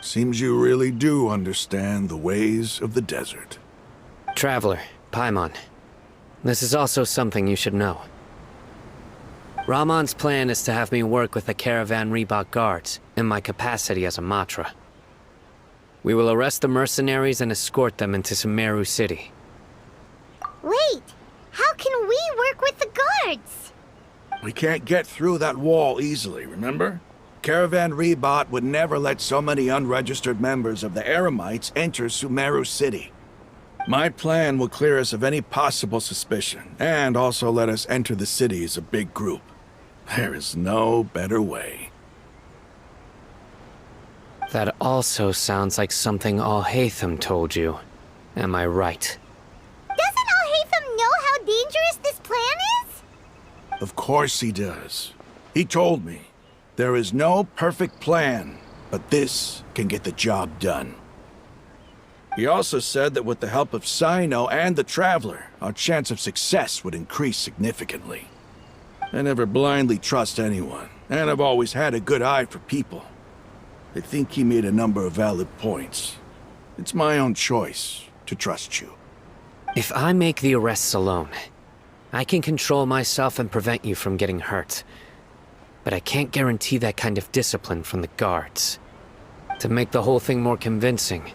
S9: Seems you really do understand the ways of the desert.
S3: Traveler, Paimon, this is also something you should know. Ramon's plan is to have me work with the Caravan Rebot guards in my capacity as a Matra. We will arrest the mercenaries and escort them into Sumeru City.
S2: Wait, how can we work with the guards?
S9: We can't get through that wall easily, remember? Caravan Rebot would never let so many unregistered members of the Eremites enter Sumeru City. My plan will clear us of any possible suspicion, and also let us enter the city as a big group. There is no better way.
S3: That also sounds like something Al-Haytham told you. Am I right?
S2: Doesn't Al-Haytham know how dangerous this plan is?
S9: Of course he does. He told me, there is no perfect plan, but this can get the job done. He also said that with the help of Sino and the Traveler, our chance of success would increase significantly. I never blindly trust anyone, and I've always had a good eye for people. I think he made a number of valid points. It's my own choice to trust you.
S3: If I make the arrests alone, I can control myself and prevent you from getting hurt. But I can't guarantee that kind of discipline from the guards. To make the whole thing more convincing,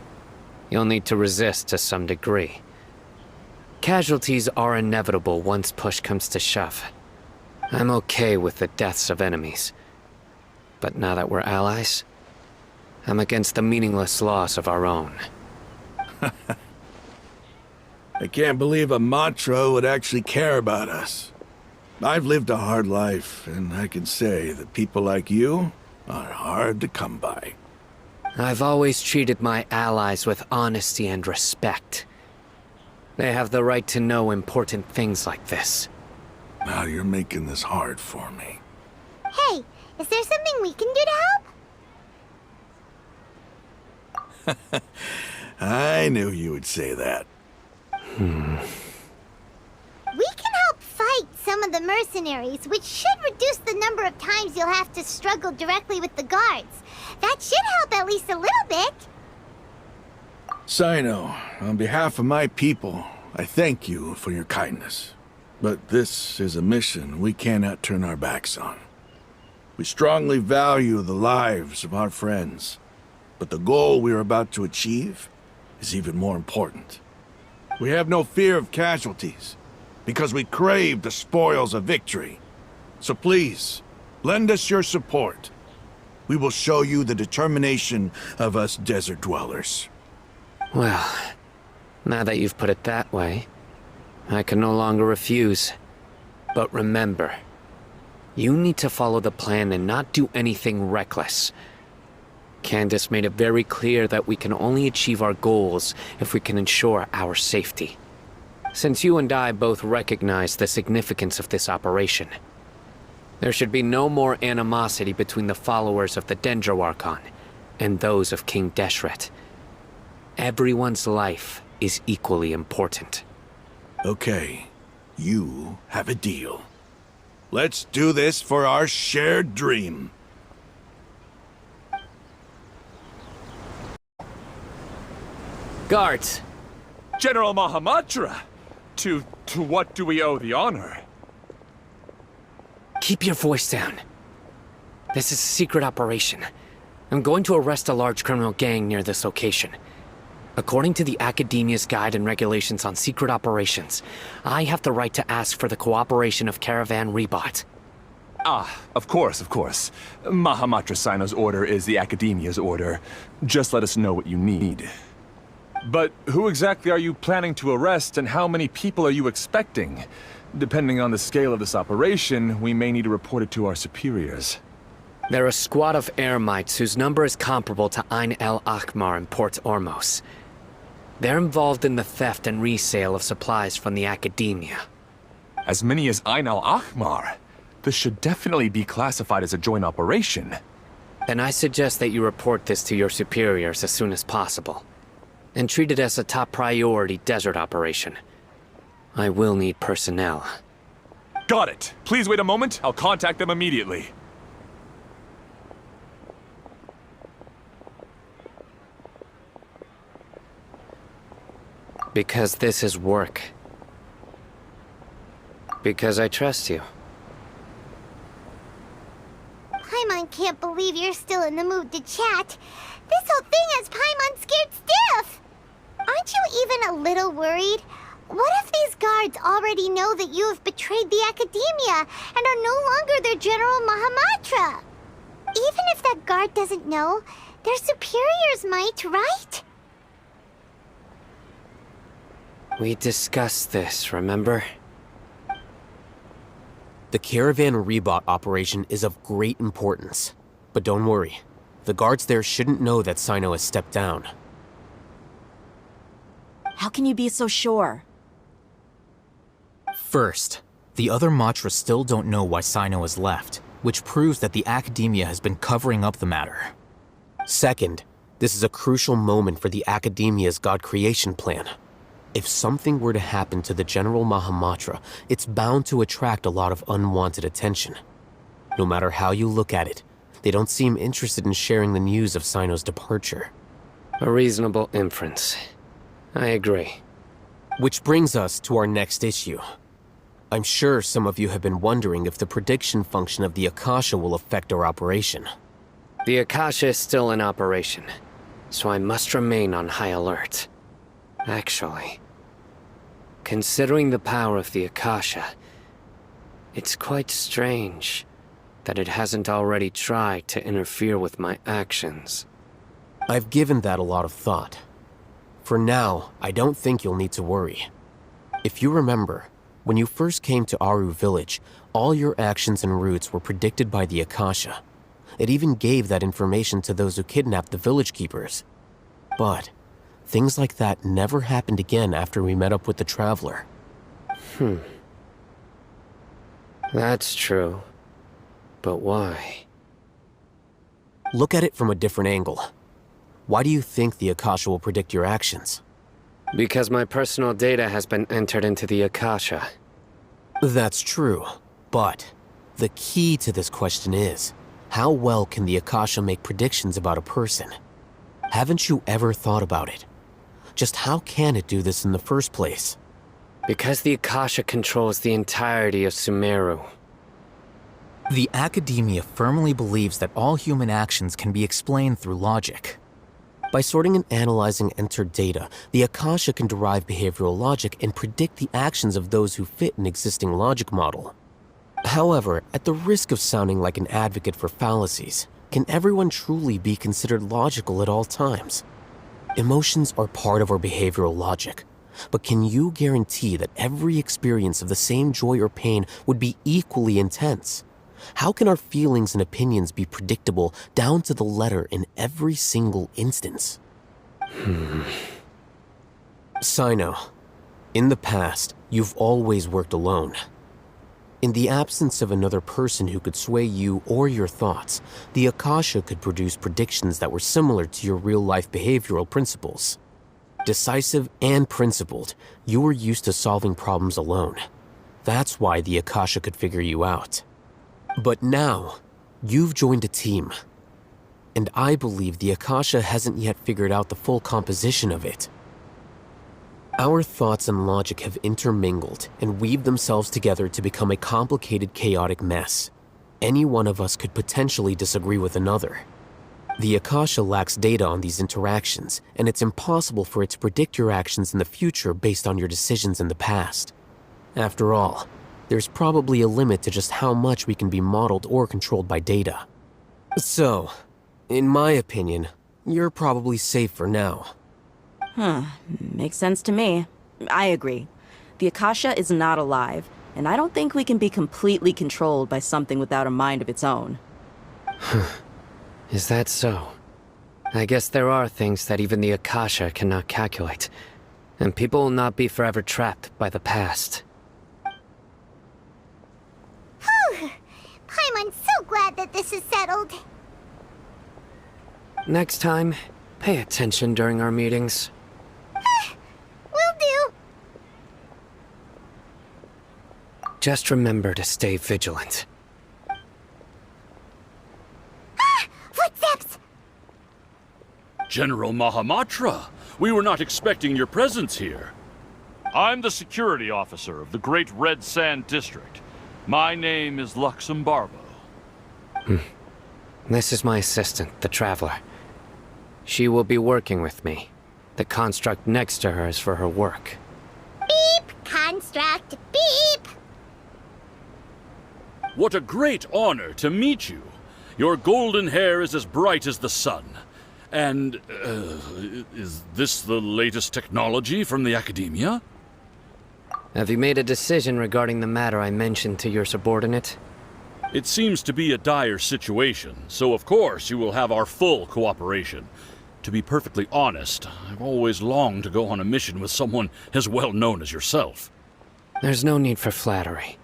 S3: you'll need to resist to some degree. Casualties are inevitable once push comes to shove. I'm okay with the deaths of enemies. But now that we're allies, I'm against the meaningless loss of our own.
S9: I can't believe a Matra would actually care about us. I've lived a hard life, and I can say that people like you are hard to come by.
S3: I've always treated my allies with honesty and respect. They have the right to know important things like this.
S9: Now you're making this hard for me.
S2: Hey, is there something we can do to help?
S9: I knew you would say that.
S2: We can help fight some of the mercenaries, which should reduce the number of times you'll have to struggle directly with the guards. That should help at least a little bit.
S9: Sino, on behalf of my people, I thank you for your kindness. But this is a mission we cannot turn our backs on. We strongly value the lives of our friends, but the goal we are about to achieve is even more important. We have no fear of casualties, because we crave the spoils of victory. So please, lend us your support. We will show you the determination of us desert dwellers.
S3: Well, now that you've put it that way, I can no longer refuse. But remember, you need to follow the plan and not do anything reckless. Candace made it very clear that we can only achieve our goals if we can ensure our safety. Since you and I both recognize the significance of this operation, there should be no more animosity between the followers of the Dendro Archon and those of King Deshret. Everyone's life is equally important.
S9: Okay, you have a deal. Let's do this for our shared dream.
S3: Guards!
S14: General Mahamatra! To what do we owe the honor?
S3: Keep your voice down. This is a secret operation. I'm going to arrest a large criminal gang near this location. According to the Academia's Guide and Regulations on Secret Operations, I have the right to ask for the cooperation of Caravan Rebot.
S14: Ah, of course. Mahamatra Sino's order is the Academia's order. Just let us know what you need. But who exactly are you planning to arrest, and how many people are you expecting? Depending on the scale of this operation, we may need to report it to our superiors.
S3: They're a squad of Eremites whose number is comparable to Ain el Akhmar in Port Ormos. They're involved in the theft and resale of supplies from the Academia.
S14: As many as Ain el Akhmar? This should definitely be classified as a joint operation.
S3: Then I suggest that you report this to your superiors as soon as possible, and treat it as a top priority desert operation. I will need personnel.
S14: Got it. Please wait a moment. I'll contact them immediately.
S3: Because this is work. Because I trust you.
S2: Paimon can't believe you're still in the mood to chat. This whole thing has Paimon scared stiff. Aren't you even a little worried? What if these guards already know that you have betrayed the Academia and are no longer their General Mahamatra? Even if that guard doesn't know, their superiors might, right?
S3: We discussed this, remember?
S7: The Caravan Rebot operation is of great importance. But don't worry, the guards there shouldn't know that Sino has stepped down.
S1: How can you be so sure?
S7: First, the other Matra still don't know why Sino has left, which proves that the Academia has been covering up the matter. Second, this is a crucial moment for the Academia's God creation plan. If something were to happen to the General Mahamatra, it's bound to attract a lot of unwanted attention. No matter how you look at it, they don't seem interested in sharing the news of Sino's departure.
S3: A reasonable inference. I agree.
S7: Which brings us to our next issue. I'm sure some of you have been wondering if the prediction function of the Akasha will affect our operation.
S3: The Akasha is still in operation, so I must remain on high alert. Actually, considering the power of the Akasha, it's quite strange that it hasn't already tried to interfere with my actions.
S7: I've given that a lot of thought. For now, I don't think you'll need to worry. If you remember, when you first came to Aru Village, all your actions and routes were predicted by the Akasha. It even gave that information to those who kidnapped the village keepers. But things like that never happened again after we met up with the Traveler.
S3: That's true. But why?
S7: Look at it from a different angle. Why do you think the Akasha will predict your actions?
S3: Because my personal data has been entered into the Akasha.
S7: That's true, but the key to this question is, how well can the Akasha make predictions about a person? Haven't you ever thought about it? Just how can it do this in the first place?
S3: Because the Akasha controls the entirety of Sumeru.
S7: The Academia firmly believes that all human actions can be explained through logic. By sorting and analyzing entered data, the Akasha can derive behavioral logic and predict the actions of those who fit an existing logic model. However, at the risk of sounding like an advocate for fallacies, can everyone truly be considered logical at all times? Emotions are part of our behavioral logic, but can you guarantee that every experience of the same joy or pain would be equally intense? How can our feelings and opinions be predictable down to the letter in every single instance? Sino, in the past, you've always worked alone. In the absence of another person who could sway you or your thoughts, the Akasha could produce predictions that were similar to your real-life behavioral principles. Decisive and principled, you were used to solving problems alone. That's why the Akasha could figure you out. But now, you've joined a team. And I believe the Akasha hasn't yet figured out the full composition of it. Our thoughts and logic have intermingled and weaved themselves together to become a complicated, chaotic mess. Any one of us could potentially disagree with another. The Akasha lacks data on these interactions, and it's impossible for it to predict your actions in the future based on your decisions in the past. After all, there's probably a limit to just how much we can be modeled or controlled by data. So, in my opinion, you're probably safe for now.
S1: Makes sense to me. I agree. The Akasha is not alive, and I don't think we can be completely controlled by something without a mind of its own.
S3: Is that so? I guess there are things that even the Akasha cannot calculate, and people will not be forever trapped by the past.
S2: I'm so glad that this is settled.
S3: Next time, pay attention during our meetings.
S2: Will do.
S3: Just remember to stay vigilant.
S2: Footsteps!
S15: General Mahamatra, we were not expecting your presence here. I'm the security officer of the Great Red Sand District. My name is Luxembarbo.
S3: This is my assistant, the Traveler. She will be working with me. The construct next to her is for her work.
S2: Beep, construct, beep!
S15: What a great honor to meet you. Your golden hair is as bright as the sun. And, is this the latest technology from the Academia?
S3: Have you made a decision regarding the matter I mentioned to your subordinate?
S15: It seems to be a dire situation, so of course you will have our full cooperation. To be perfectly honest, I've always longed to go on a mission with someone as well known as yourself.
S3: There's no need for flattery.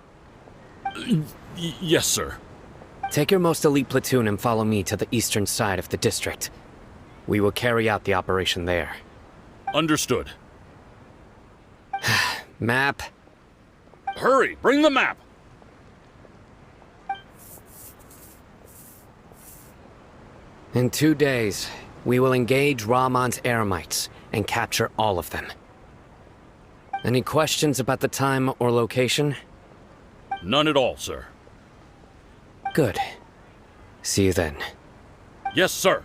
S15: Yes, sir.
S3: Take your most elite platoon and follow me to the eastern side of the district. We will carry out the operation there.
S15: Understood.
S3: Map.
S15: Hurry, bring the map!
S3: In 2 days, we will engage Rahman's Eremites and capture all of them. Any questions about the time or location?
S15: None at all, sir.
S3: Good. See you then.
S15: Yes, sir.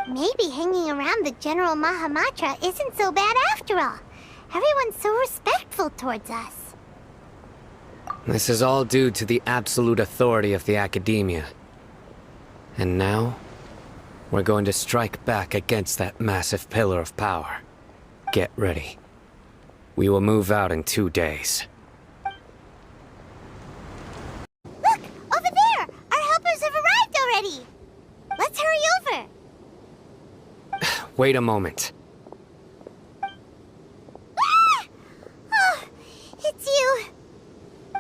S2: Maybe hanging around the General Mahamatra isn't so bad after all. Everyone's so respectful towards us.
S3: This is all due to the absolute authority of the Academia. And now, we're going to strike back against that massive pillar of power. Get ready. We will move out in 2 days.
S2: Look! Over there! Our helpers have arrived already! Let's hurry over!
S3: Wait a moment.
S2: Ah! Oh, it's you!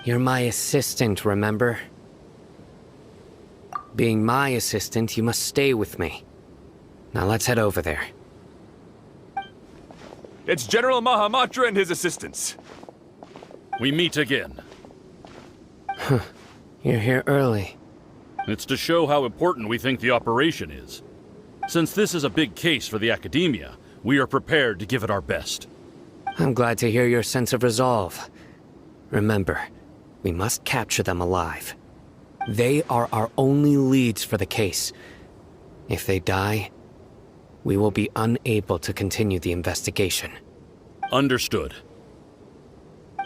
S3: You're my assistant, remember? Being my assistant, you must stay with me. Now let's head over there.
S14: It's General Mahamatra and his assistants.
S15: We meet again.
S3: You're here early.
S15: It's to show how important we think the operation is. Since this is a big case for the Academia, we are prepared to give it our best.
S3: I'm glad to hear your sense of resolve. Remember, we must capture them alive. They are our only leads for the case. If they die, we will be unable to continue the investigation.
S15: Understood.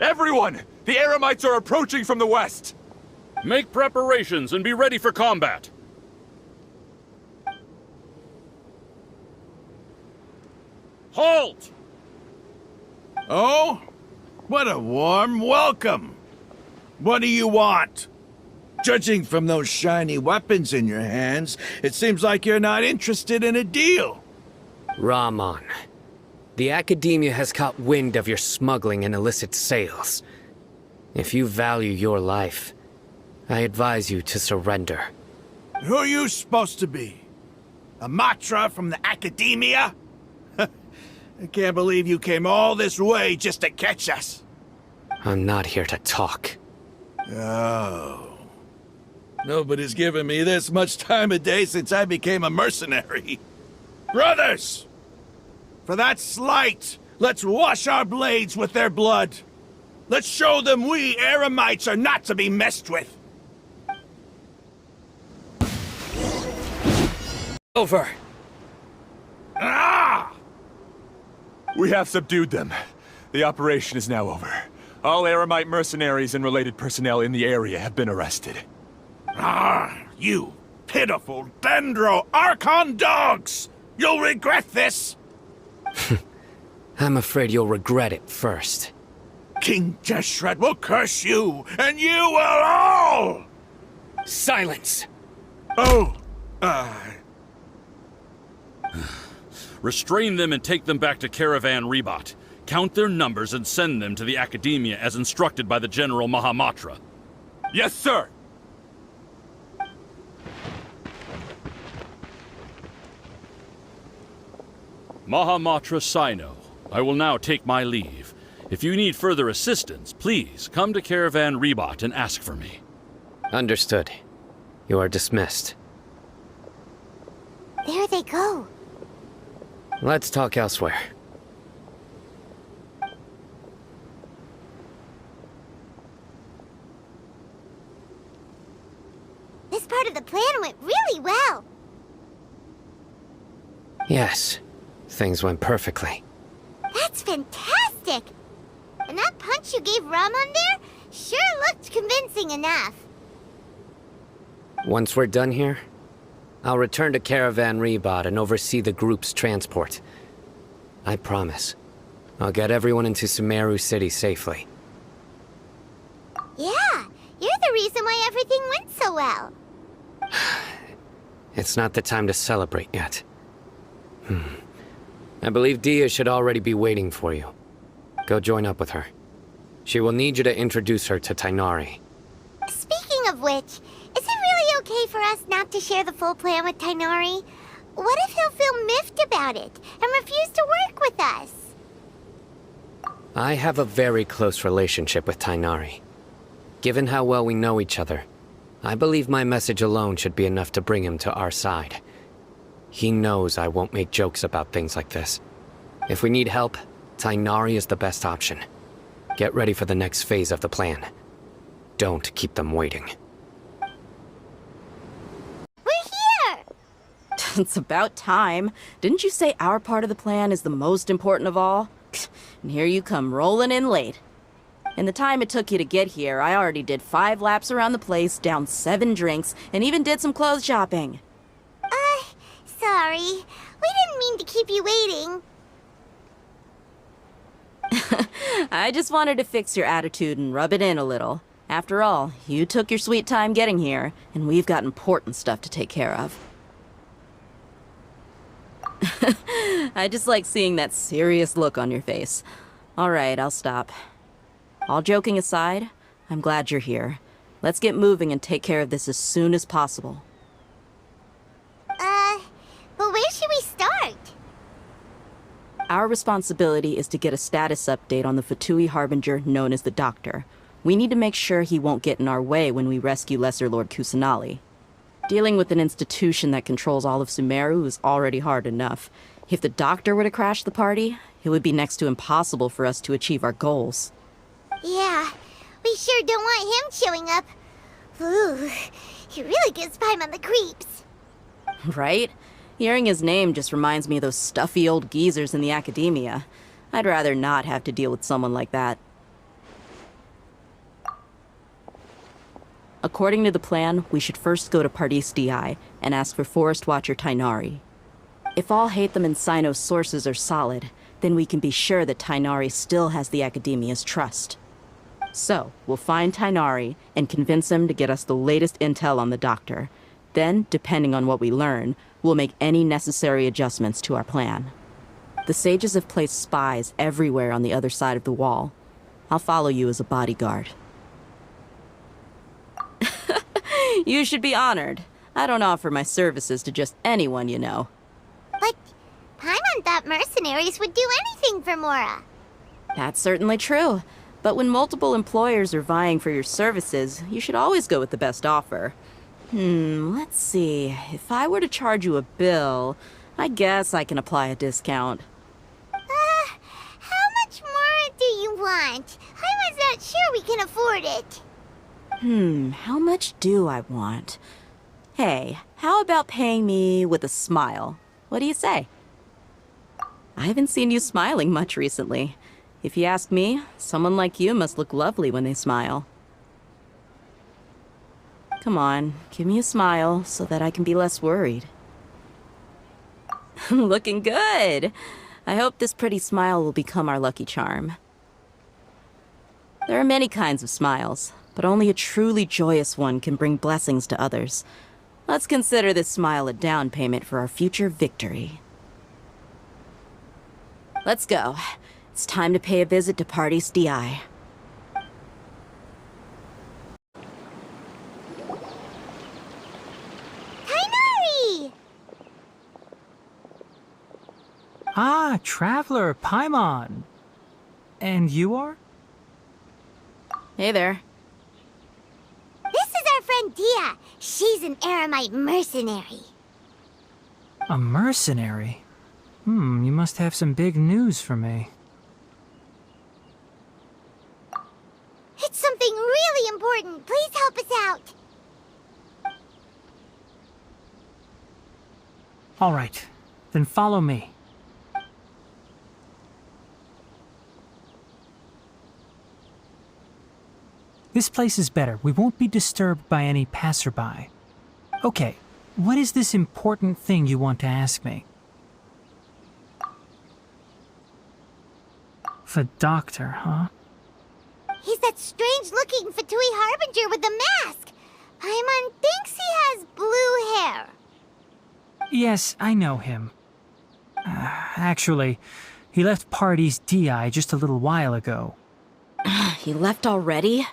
S14: Everyone! The Eremites are approaching from the west!
S15: Make preparations and be ready for combat. Halt!
S9: Oh? What a warm welcome! What do you want? Judging from those shiny weapons in your hands, it seems like you're not interested in a deal.
S3: Rahman, the Academia has caught wind of your smuggling and illicit sales. If you value your life, I advise you to surrender.
S9: Who are you supposed to be? A Matra from the Academia? I can't believe you came all this way just to catch us.
S3: I'm not here to talk.
S9: Oh. Nobody's given me this much time of day since I became a mercenary. Brothers! For that slight, let's wash our blades with their blood. Let's show them we Eremites are not to be messed with.
S3: Over.
S9: Ah!
S14: We have subdued them. The operation is now over. All Eremite mercenaries and related personnel in the area have been arrested.
S9: Ah, you pitiful Dendro Archon dogs! You'll regret this!
S3: I'm afraid you'll regret it first.
S9: King Deshret will curse you, and you will all!
S3: Silence!
S9: Oh,
S15: Restrain them and take them back to Caravan Rebot. Count their numbers and send them to the Academia as instructed by the General Mahamatra.
S14: Yes, sir!
S15: Mahamatra Sino, I will now take my leave. If you need further assistance, please come to Caravan Rebot and ask for me.
S3: Understood. You are dismissed.
S2: There they go.
S3: Let's talk elsewhere.
S2: This part of the plan went really well.
S3: Yes, things went perfectly.
S2: That's fantastic! And that punch you gave Ramon there sure looked convincing enough.
S3: Once we're done here, I'll return to Caravan Rebot and oversee the group's transport. I promise. I'll get everyone into Sumeru City safely.
S2: Yeah, you're the reason why everything went so well.
S3: It's not the time to celebrate yet. I believe Dia should already be waiting for you. Go join up with her. She will need you to introduce her to Tainari.
S2: Speaking of which, is it really okay for us not to share the full plan with Tainari? What if he'll feel miffed about it and refuse to work with us?
S3: I have a very close relationship with Tainari. Given how well we know each other, I believe my message alone should be enough to bring him to our side. He knows I won't make jokes about things like this. If we need help, Tainari is the best option. Get ready for the next phase of the plan. Don't keep them waiting.
S2: We're here!
S1: It's about time. Didn't you say our part of the plan is the most important of all? And here you come rolling in late. In the time it took you to get here, I already did 5 laps around the place, downed 7 drinks, and even did some clothes shopping.
S2: Sorry. We didn't mean to keep you waiting.
S1: I just wanted to fix your attitude and rub it in a little. After all, you took your sweet time getting here, and we've got important stuff to take care of. I just like seeing that serious look on your face. All right, I'll stop. All joking aside, I'm glad you're here. Let's get moving and take care of this as soon as possible.
S2: But where should we start?
S1: Our responsibility is to get a status update on the Fatui Harbinger known as the Doctor. We need to make sure he won't get in our way when we rescue Lesser Lord Kusanali. Dealing with an institution that controls all of Sumeru is already hard enough. If the Doctor were to crash the party, it would be next to impossible for us to achieve our goals.
S2: Yeah, we sure don't want him showing up. Ooh, he really gives Paimon the creeps.
S1: Right? Hearing his name just reminds me of those stuffy old geezers in the academia. I'd rather not have to deal with someone like that. According to the plan, we should first go to Pardis Di and ask for Forest Watcher Tainari. If all Hatham and Sino's sources are solid, then we can be sure that Tainari still has the academia's trust. So, we'll find Tainari and convince him to get us the latest intel on the Doctor. Then, depending on what we learn, we'll make any necessary adjustments to our plan. The sages have placed spies everywhere on the other side of the wall. I'll follow you as a bodyguard. You should be honored. I don't offer my services to just anyone you know.
S2: But Paimon thought mercenaries would do anything for Mora.
S1: That's certainly true. But when multiple employers are vying for your services, you should always go with the best offer. Let's see. If I were to charge you a bill, I guess I can apply a discount.
S2: How much more do you want? I was not sure we can afford it.
S1: How much do I want? Hey, how about paying me with a smile? What do you say? I haven't seen you smiling much recently. If you ask me, someone like you must look lovely when they smile. Come on, give me a smile so that I can be less worried. Looking good! I hope this pretty smile will become our lucky charm. There are many kinds of smiles, but only a truly joyous one can bring blessings to others. Let's consider this smile a down payment for our future victory. Let's go. It's time to pay a visit to Pardis Di.
S16: Ah, Traveler, Paimon. And you are?
S1: Hey there.
S2: This is our friend Dia. She's an Aramite mercenary.
S16: A mercenary? You must have some big news for me.
S2: It's something really important. Please help us out.
S16: All right, then follow me. This place is better. We won't be disturbed by any passerby. Okay, what is this important thing you want to ask me? The doctor, huh?
S2: He's that strange-looking Fatui Harbinger with the mask. Paimon thinks he has blue hair.
S16: Yes, I know him. Actually, he left Party's DI just a little while ago.
S1: He left already?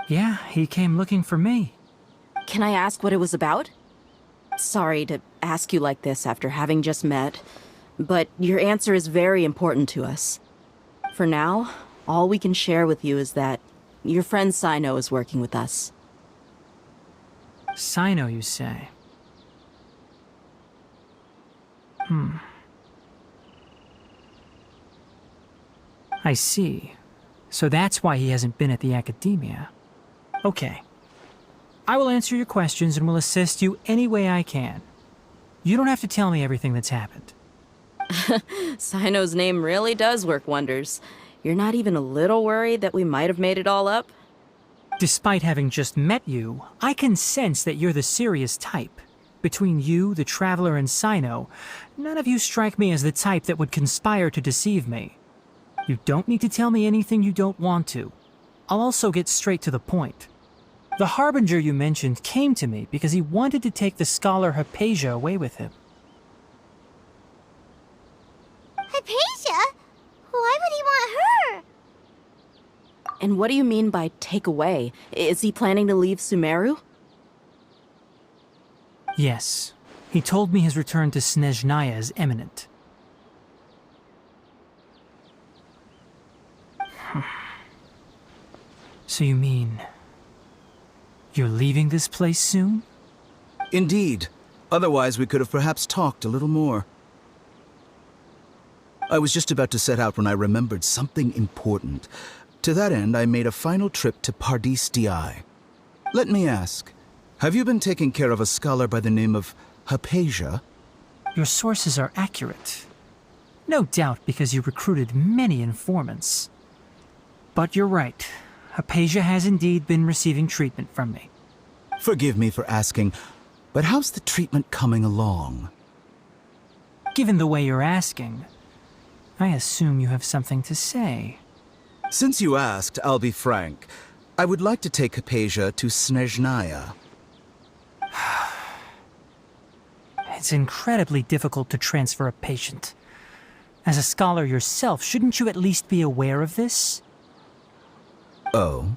S16: Yeah, he came looking for me.
S1: Can I ask what it was about? Sorry to ask you like this after having just met, but your answer is very important to us. For now, all we can share with you is that your friend Sino is working with us.
S16: Sino, you say? I see. So that's why he hasn't been at the academia. Okay. I will answer your questions and will assist you any way I can. You don't have to tell me everything that's happened.
S1: Sino's name really does work wonders. You're not even a little worried that we might have made it all up?
S16: Despite having just met you, I can sense that you're the serious type. Between you, the Traveler, and Sino, none of you strike me as the type that would conspire to deceive me. You don't need to tell me anything you don't want to. I'll also get straight to the point. The Harbinger you mentioned came to me because he wanted to take the scholar Hypatia away with him.
S2: Hypatia? Why would he want her?
S1: And what do you mean by take away? Is he planning to leave Sumeru?
S16: Yes. He told me his return to Snezhnaya is imminent. So you mean... you're leaving this place soon?
S17: Indeed. Otherwise, we could have perhaps talked a little more. I was just about to set out when I remembered something important. To that end, I made a final trip to Pardis Di. Let me ask, have you been taking care of a scholar by the name of Hypatia?
S16: Your sources are accurate. No doubt because you recruited many informants. But you're right. Hypatia has indeed been receiving treatment from me.
S17: Forgive me for asking, but how's the treatment coming along?
S16: Given the way you're asking, I assume you have something to say.
S17: Since you asked, I'll be frank. I would like to take Hypatia to Snezhnaya.
S16: It's incredibly difficult to transfer a patient. As a scholar yourself, shouldn't you at least be aware of this?
S17: Oh?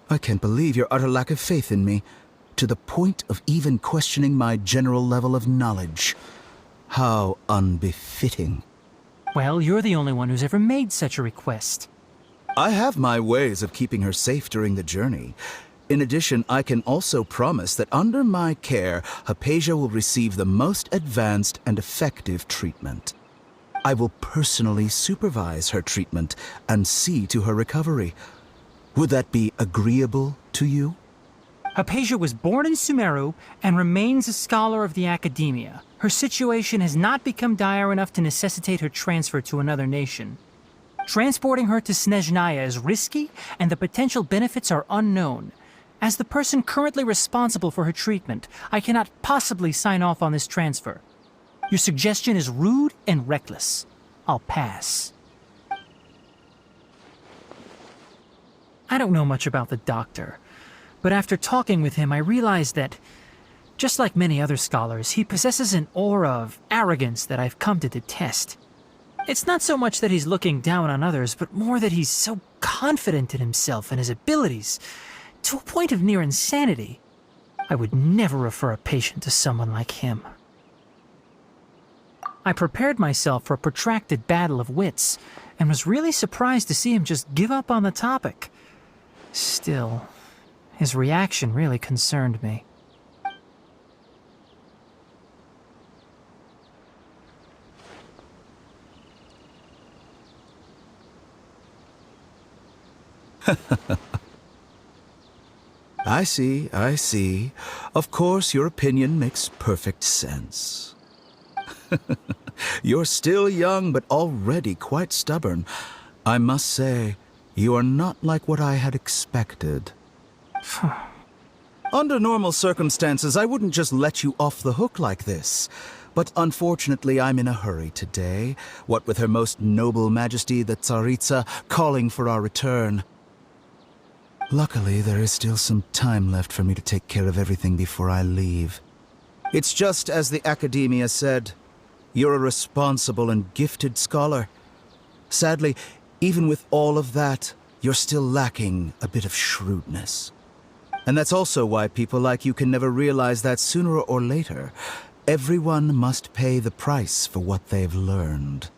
S17: I can't believe your utter lack of faith in me, to the point of even questioning my general level of knowledge. How unbefitting.
S16: Well, you're the only one who's ever made such a request.
S17: I have my ways of keeping her safe during the journey. In addition, I can also promise that under my care, Hypatia will receive the most advanced and effective treatment. I will personally supervise her treatment and see to her recovery. Would that be agreeable to you?
S16: Hypatia was born in Sumeru and remains a scholar of the academia. Her situation has not become dire enough to necessitate her transfer to another nation. Transporting her to Snezhnaya is risky, and the potential benefits are unknown. As the person currently responsible for her treatment, I cannot possibly sign off on this transfer. Your suggestion is rude and reckless. I'll pass. I don't know much about the doctor, but after talking with him, I realized that, just like many other scholars, he possesses an aura of arrogance that I've come to detest. It's not so much that he's looking down on others, but more that he's so confident in himself and his abilities, to a point of near insanity. I would never refer a patient to someone like him. I prepared myself for a protracted battle of wits, and was really surprised to see him just give up on the topic. Still, his reaction really concerned me.
S17: I see, I see. Of course, your opinion makes perfect sense. You're still young, but already quite stubborn. I must say, You are not like what I had expected. Under normal circumstances, I wouldn't just let you off the hook like this. But unfortunately, I'm in a hurry today, what with Her Most Noble Majesty the Tsaritsa calling for our return. Luckily, there is still some time left for me to take care of everything before I leave. It's just as the Academia said, you're a responsible and gifted scholar. Sadly, even with all of that, you're still lacking a bit of shrewdness. And that's also why people like you can never realize that sooner or later, everyone must pay the price for what they've learned.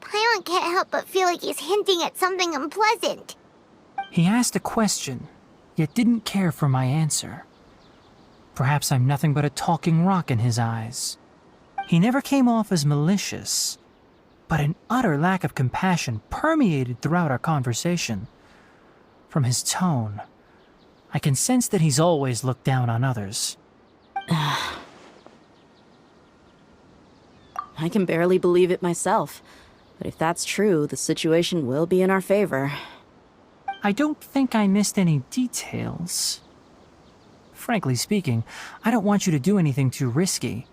S2: Paimon can't help but feel like he's hinting at something unpleasant.
S16: He asked a question, yet didn't care for my answer. Perhaps I'm nothing but a talking rock in his eyes. He never came off as malicious, but an utter lack of compassion permeated throughout our conversation. From his tone, I can sense that he's always looked down on others.
S1: I can barely believe it myself, but if that's true, the situation will be in our favor.
S16: I don't think I missed any details. Frankly speaking, I don't want you to do anything too risky.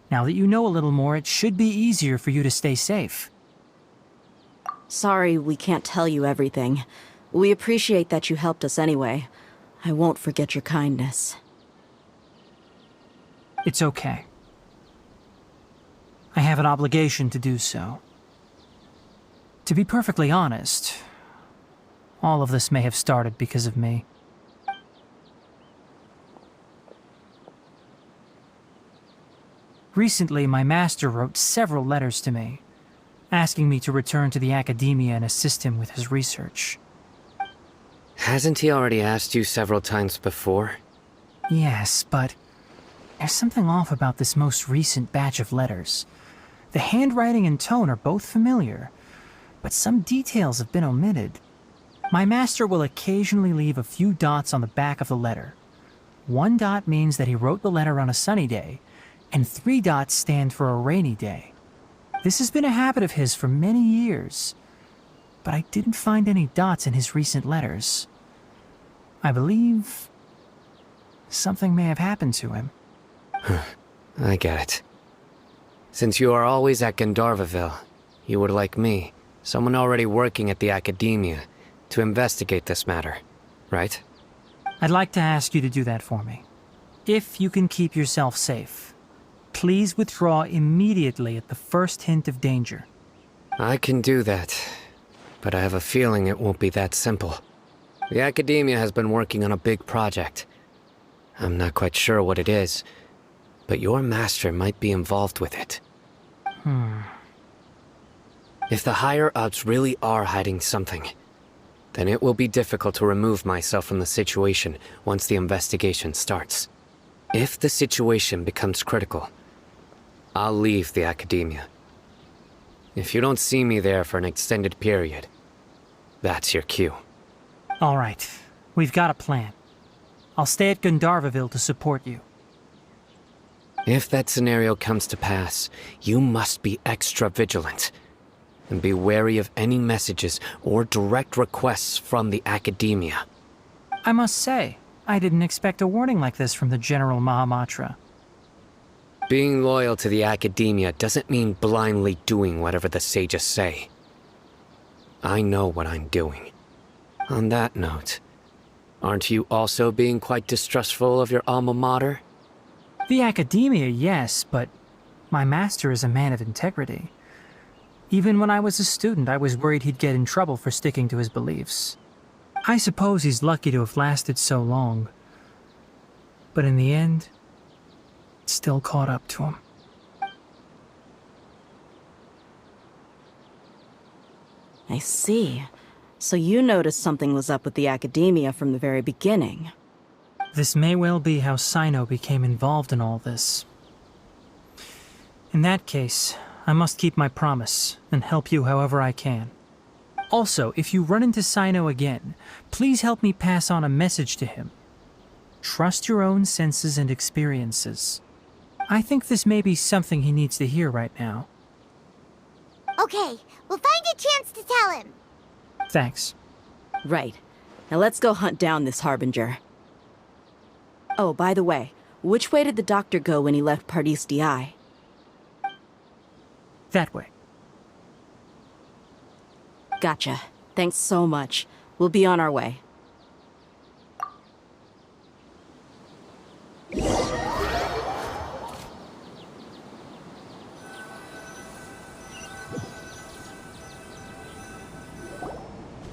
S16: Now that you know a little more, it should be easier for you to stay safe.
S1: Sorry we can't tell you everything. We appreciate that you helped us anyway. I won't forget your kindness.
S16: It's okay. I have an obligation to do so. To be perfectly honest, all of this may have started because of me. Recently, my master wrote several letters to me, asking me to return to the Academia and assist him with his research.
S3: Hasn't he already asked you several times before?
S16: Yes, but there's something off about this most recent batch of letters. The handwriting and tone are both familiar, but some details have been omitted. My master will occasionally leave a few dots on the back of the letter. 1 dot means that he wrote the letter on a sunny day, and 3 dots stand for a rainy day. This has been a habit of his for many years, but I didn't find any dots in his recent letters. I believe something may have happened to him.
S3: I get it. Since you are always at Gandharvaville, you would like me, someone already working at the Academia, to investigate this matter, right?
S16: I'd like to ask you to do that for me. If you can keep yourself safe, please withdraw immediately at the first hint of danger.
S3: I can do that, but I have a feeling it won't be that simple. The Academia has been working on a big project. I'm not quite sure what it is, but your master might be involved with it. If the higher-ups really are hiding something, then it will be difficult to remove myself from the situation once the investigation starts. If the situation becomes critical, I'll leave the Academia. If you don't see me there for an extended period, that's your cue.
S16: All right, we've got a plan. I'll stay at Gandharvaville to support you.
S3: If that scenario comes to pass, you must be extra vigilant. And be wary of any messages or direct requests from the Academia.
S16: I must say, I didn't expect a warning like this from the General Mahamatra.
S3: Being loyal to the Academia doesn't mean blindly doing whatever the sages say. I know what I'm doing. On that note, aren't you also being quite distrustful of your alma mater?
S16: The Academia, yes, but my master is a man of integrity. Even when I was a student, I was worried he'd get in trouble for sticking to his beliefs. I suppose he's lucky to have lasted so long. But in the end, it still caught up to him.
S1: I see. So you noticed something was up with the Academia from the very beginning.
S16: This may well be how Sino became involved in all this. In that case, I must keep my promise and help you however I can. Also, if you run into Sino again, please help me pass on a message to him. Trust your own senses and experiences. I think this may be something he needs to hear right now.
S2: Okay, we'll find a chance to tell him.
S16: Thanks.
S1: Right. Now let's go hunt down this Harbinger. Oh, by the way, which way did the doctor go when he left Pardis Di?
S16: That way.
S1: Gotcha. Thanks so much. We'll be on our way.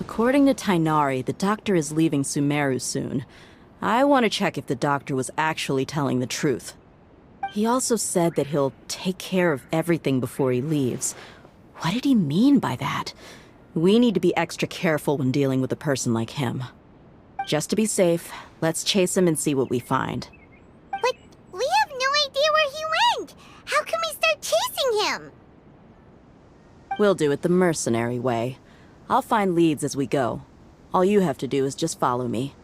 S1: According to Tainari, the doctor is leaving Sumeru soon. I want to check if the doctor was actually telling the truth. He also said that he'll take care of everything before he leaves. What did he mean by that? We need to be extra careful when dealing with a person like him. Just to be safe, let's chase him and see what we find.
S2: But we have no idea where he went! How can we start chasing him?
S1: We'll do it the mercenary way. I'll find leads as we go. All you have to do is just follow me.